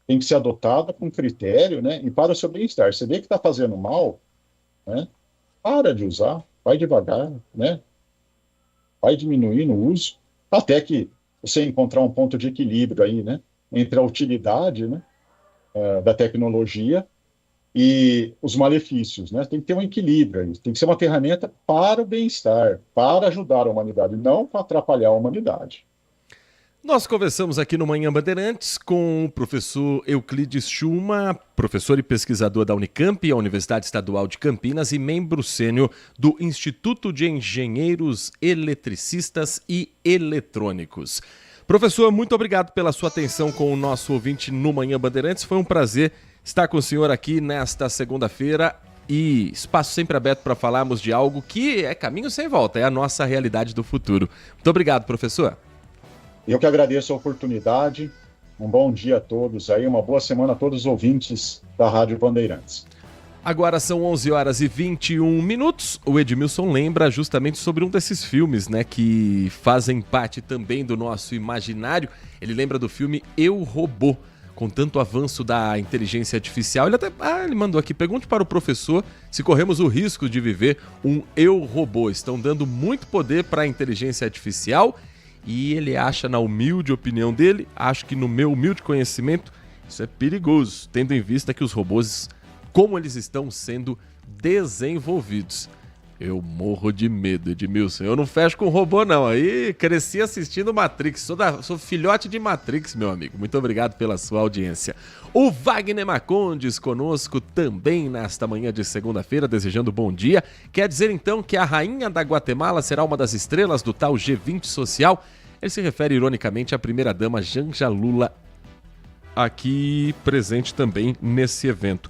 tem que ser adotada com critério, né, e para o seu bem-estar. Você vê que está fazendo mal, né, para de usar, vai devagar, né, vai diminuir no uso, até que você encontrar um ponto de equilíbrio aí, né, entre a utilidade, né, da tecnologia e os malefícios, né? Tem que ter um equilíbrio aí, tem que ser uma ferramenta para o bem-estar, para ajudar a humanidade, não para atrapalhar a humanidade. Nós conversamos aqui no Manhã Bandeirantes com o professor Euclides Schuma, professor e pesquisador da Unicamp, a Universidade Estadual de Campinas, e membro sênior do Instituto de Engenheiros Eletricistas e Eletrônicos. Professor, muito obrigado pela sua atenção com o nosso ouvinte no Manhã Bandeirantes. Foi um prazer estar com o senhor aqui nesta segunda-feira e espaço sempre aberto para falarmos de algo que é caminho sem volta, é a nossa realidade do futuro. Muito obrigado, professor. Eu que agradeço a oportunidade. Um bom dia a todos aí, uma boa semana a todos os ouvintes da Rádio Bandeirantes. Agora são 11 horas e 21 minutos. O Edmilson lembra justamente sobre um desses filmes, né, que fazem parte também do nosso imaginário. Ele lembra do filme Eu, Robô. Com tanto avanço da inteligência artificial, ele mandou aqui, pergunte para o professor se corremos o risco de viver um Eu, Robô. Estão dando muito poder para a inteligência artificial e ele acha, na humilde opinião dele, acho que no meu humilde conhecimento, isso é perigoso, tendo em vista que os robôs, como eles estão sendo desenvolvidos. Eu morro de medo, Edmilson. Eu não fecho com robô, não. Aí cresci assistindo Matrix. Sou filhote de Matrix, meu amigo. Muito obrigado pela sua audiência. O Wagner Marcondes conosco também nesta manhã de segunda-feira, desejando bom dia. Quer dizer, então, que a rainha da Guatemala será uma das estrelas do tal G20 social? Ele se refere, ironicamente, à primeira-dama Janja Lula, aqui presente também nesse evento.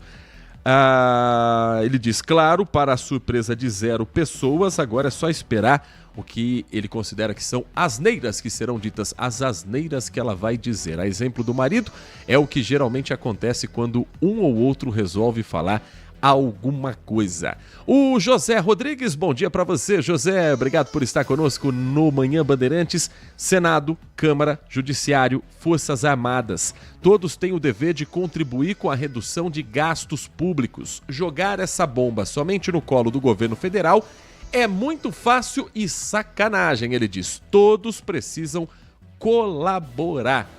Ele diz, claro, para a surpresa de 0 pessoas, agora é só esperar o que ele considera que são asneiras que serão ditas, as asneiras que ela vai dizer. A exemplo do marido, é o que geralmente acontece quando um ou outro resolve falar alguma coisa. O José Rodrigues, bom dia para você, José, obrigado por estar conosco no Manhã Bandeirantes. Senado, Câmara, Judiciário, Forças Armadas, todos têm o dever de contribuir com a redução de gastos públicos. Jogar essa bomba somente no colo do governo federal é muito fácil e sacanagem, ele diz. Todos precisam colaborar.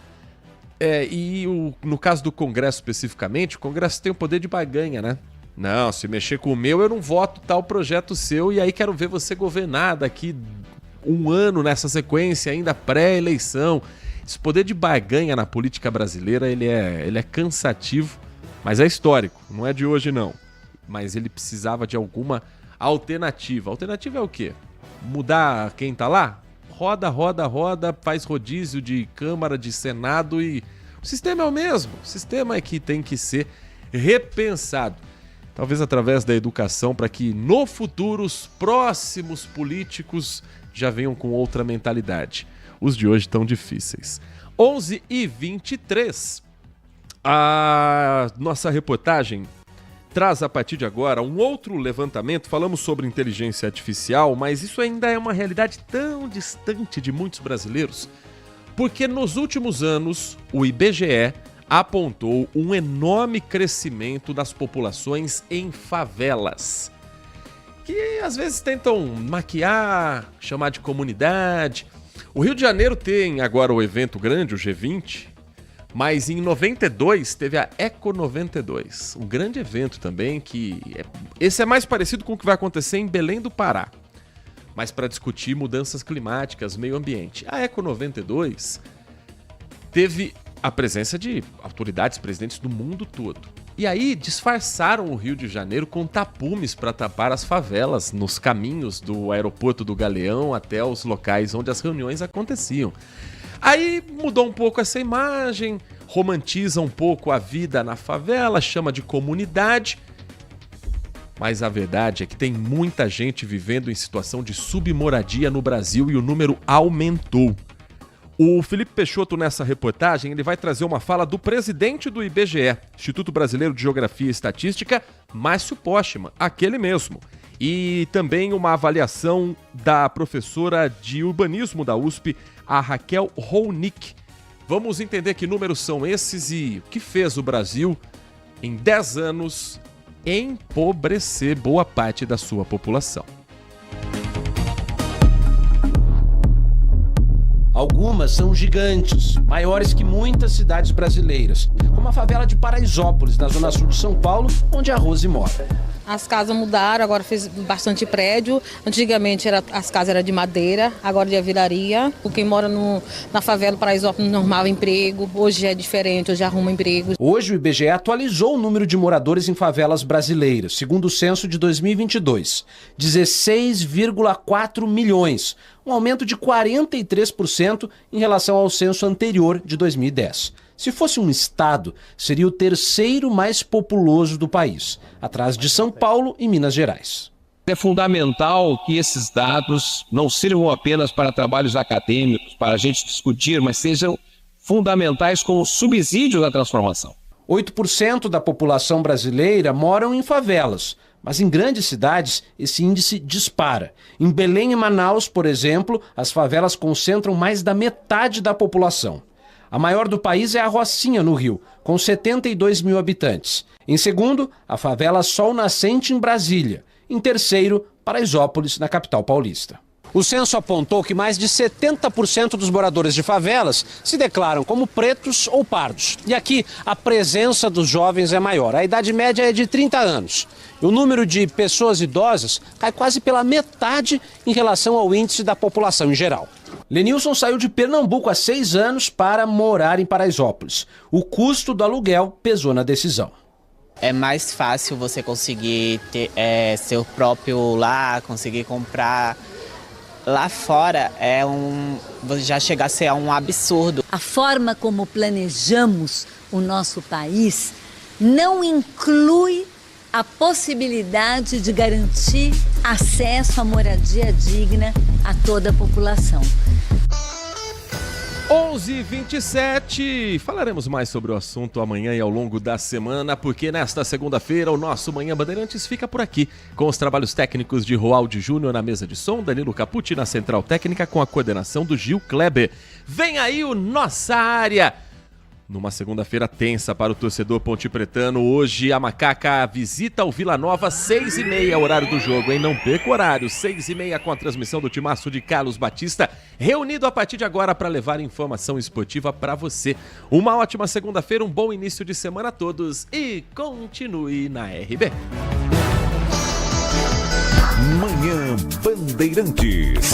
No caso do Congresso especificamente, o Congresso tem o poder de barganha, né? Não, se mexer com o meu, eu não voto tal projeto seu e aí quero ver você governar daqui um ano nessa sequência, ainda pré-eleição. Esse poder de barganha na política brasileira, ele é cansativo, mas é histórico, não é de hoje não. Mas ele precisava de alguma alternativa. A alternativa é o quê? Mudar quem tá lá? Roda, faz rodízio de Câmara, de Senado e o sistema é o mesmo. O sistema é que tem que ser repensado. Talvez através da educação, para que no futuro os próximos políticos já venham com outra mentalidade. Os de hoje estão difíceis. 11h23. A nossa reportagem traz a partir de agora um outro levantamento. Falamos sobre inteligência artificial, mas isso ainda é uma realidade tão distante de muitos brasileiros, porque nos últimos anos o IBGE apontou um enorme crescimento das populações em favelas, que às vezes tentam maquiar, chamar de comunidade. O Rio de Janeiro tem agora o evento grande, o G20, mas em 92 teve a Eco 92, um grande evento também, esse é mais parecido com o que vai acontecer em Belém do Pará, mas para discutir mudanças climáticas, meio ambiente. A Eco 92 teve a presença de autoridades, presidentes do mundo todo. E aí disfarçaram o Rio de Janeiro com tapumes para tapar as favelas nos caminhos do aeroporto do Galeão até os locais onde as reuniões aconteciam. Aí mudou um pouco essa imagem, romantiza um pouco a vida na favela, chama de comunidade. Mas a verdade é que tem muita gente vivendo em situação de submoradia no Brasil e o número aumentou. O Felipe Peixoto, nessa reportagem, ele vai trazer uma fala do presidente do IBGE, Instituto Brasileiro de Geografia e Estatística, Márcio Postman, aquele mesmo. E também uma avaliação da professora de urbanismo da USP, a Raquel Rounik. Vamos entender que números são esses e o que fez o Brasil, em 10 anos, empobrecer boa parte da sua população. Algumas são gigantes, maiores que muitas cidades brasileiras, como a favela de Paraisópolis, na zona sul de São Paulo, onde a Rose mora. As casas mudaram, agora fez bastante prédio. Antigamente as casas eram de madeira, agora de alvenaria. Quem mora na favela Paraisópolis não arrumava emprego, hoje é diferente, hoje arruma emprego. Hoje o IBGE atualizou o número de moradores em favelas brasileiras, segundo o censo de 2022, 16,4 milhões, um aumento de 43% em relação ao censo anterior de 2010. Se fosse um estado, seria o terceiro mais populoso do país, atrás de São Paulo e Minas Gerais. É fundamental que esses dados não sirvam apenas para trabalhos acadêmicos, para a gente discutir, mas sejam fundamentais como subsídio da transformação. 8% da população brasileira moram em favelas, mas em grandes cidades esse índice dispara. Em Belém e Manaus, por exemplo, as favelas concentram mais da metade da população. A maior do país é a Rocinha, no Rio, com 72 mil habitantes. Em segundo, a favela Sol Nascente, em Brasília. Em terceiro, Paraisópolis, na capital paulista. O censo apontou que mais de 70% dos moradores de favelas se declaram como pretos ou pardos. E aqui a presença dos jovens é maior. A idade média é de 30 anos. E o número de pessoas idosas cai quase pela metade em relação ao índice da população em geral. Lenilson saiu de Pernambuco há 6 anos para morar em Paraisópolis. O custo do aluguel pesou na decisão. É mais fácil você conseguir ter seu próprio lar, conseguir comprar. Lá fora já chega a ser um absurdo. A forma como planejamos o nosso país não inclui a possibilidade de garantir acesso à moradia digna a toda a população. 11h27, falaremos mais sobre o assunto amanhã e ao longo da semana, porque nesta segunda-feira o nosso Manhã Bandeirantes fica por aqui, com os trabalhos técnicos de Roaldi Júnior na mesa de som, Danilo Capucci na central técnica com a coordenação do Gil Kleber. Vem aí o Nossa Área! Numa segunda-feira tensa para o torcedor pontepretano, hoje a Macaca visita o Vila Nova, 6h30, horário do jogo, hein? Não perca o horário, 6h30 com a transmissão do timaço de Carlos Batista, reunido a partir de agora para levar informação esportiva para você. Uma ótima segunda-feira, um bom início de semana a todos e continue na RB. Manhã Bandeirantes.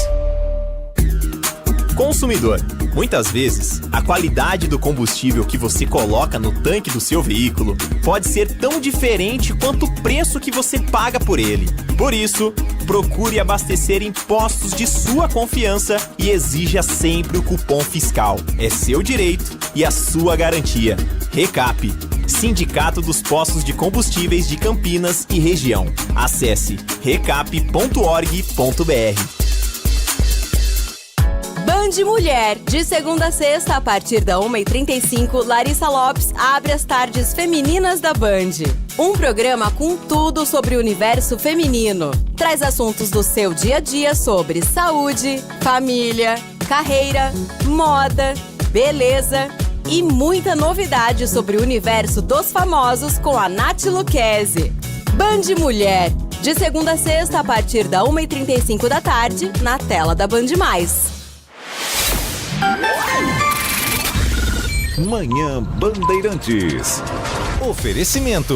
Consumidor, muitas vezes, a qualidade do combustível que você coloca no tanque do seu veículo pode ser tão diferente quanto o preço que você paga por ele. Por isso, procure abastecer em postos de sua confiança e exija sempre o cupom fiscal. É seu direito e a sua garantia. Recap, Sindicato dos Postos de Combustíveis de Campinas e Região. Acesse recap.org.br. Band Mulher, de segunda a sexta, a partir da 1h35, Larissa Lopes abre as tardes femininas da Band. Um programa com tudo sobre o universo feminino. Traz assuntos do seu dia a dia sobre saúde, família, carreira, moda, beleza e muita novidade sobre o universo dos famosos com a Nath Lucchesi. Band Mulher, de segunda a sexta a partir da 1h35 da tarde, na tela da Band+. Manhã Bandeirantes. Oferecimento.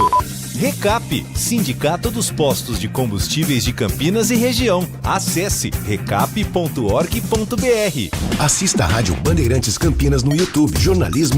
Recap, Sindicato dos Postos de Combustíveis de Campinas e Região. Acesse recap.org.br. Assista a Rádio Bandeirantes Campinas no YouTube. Jornalismo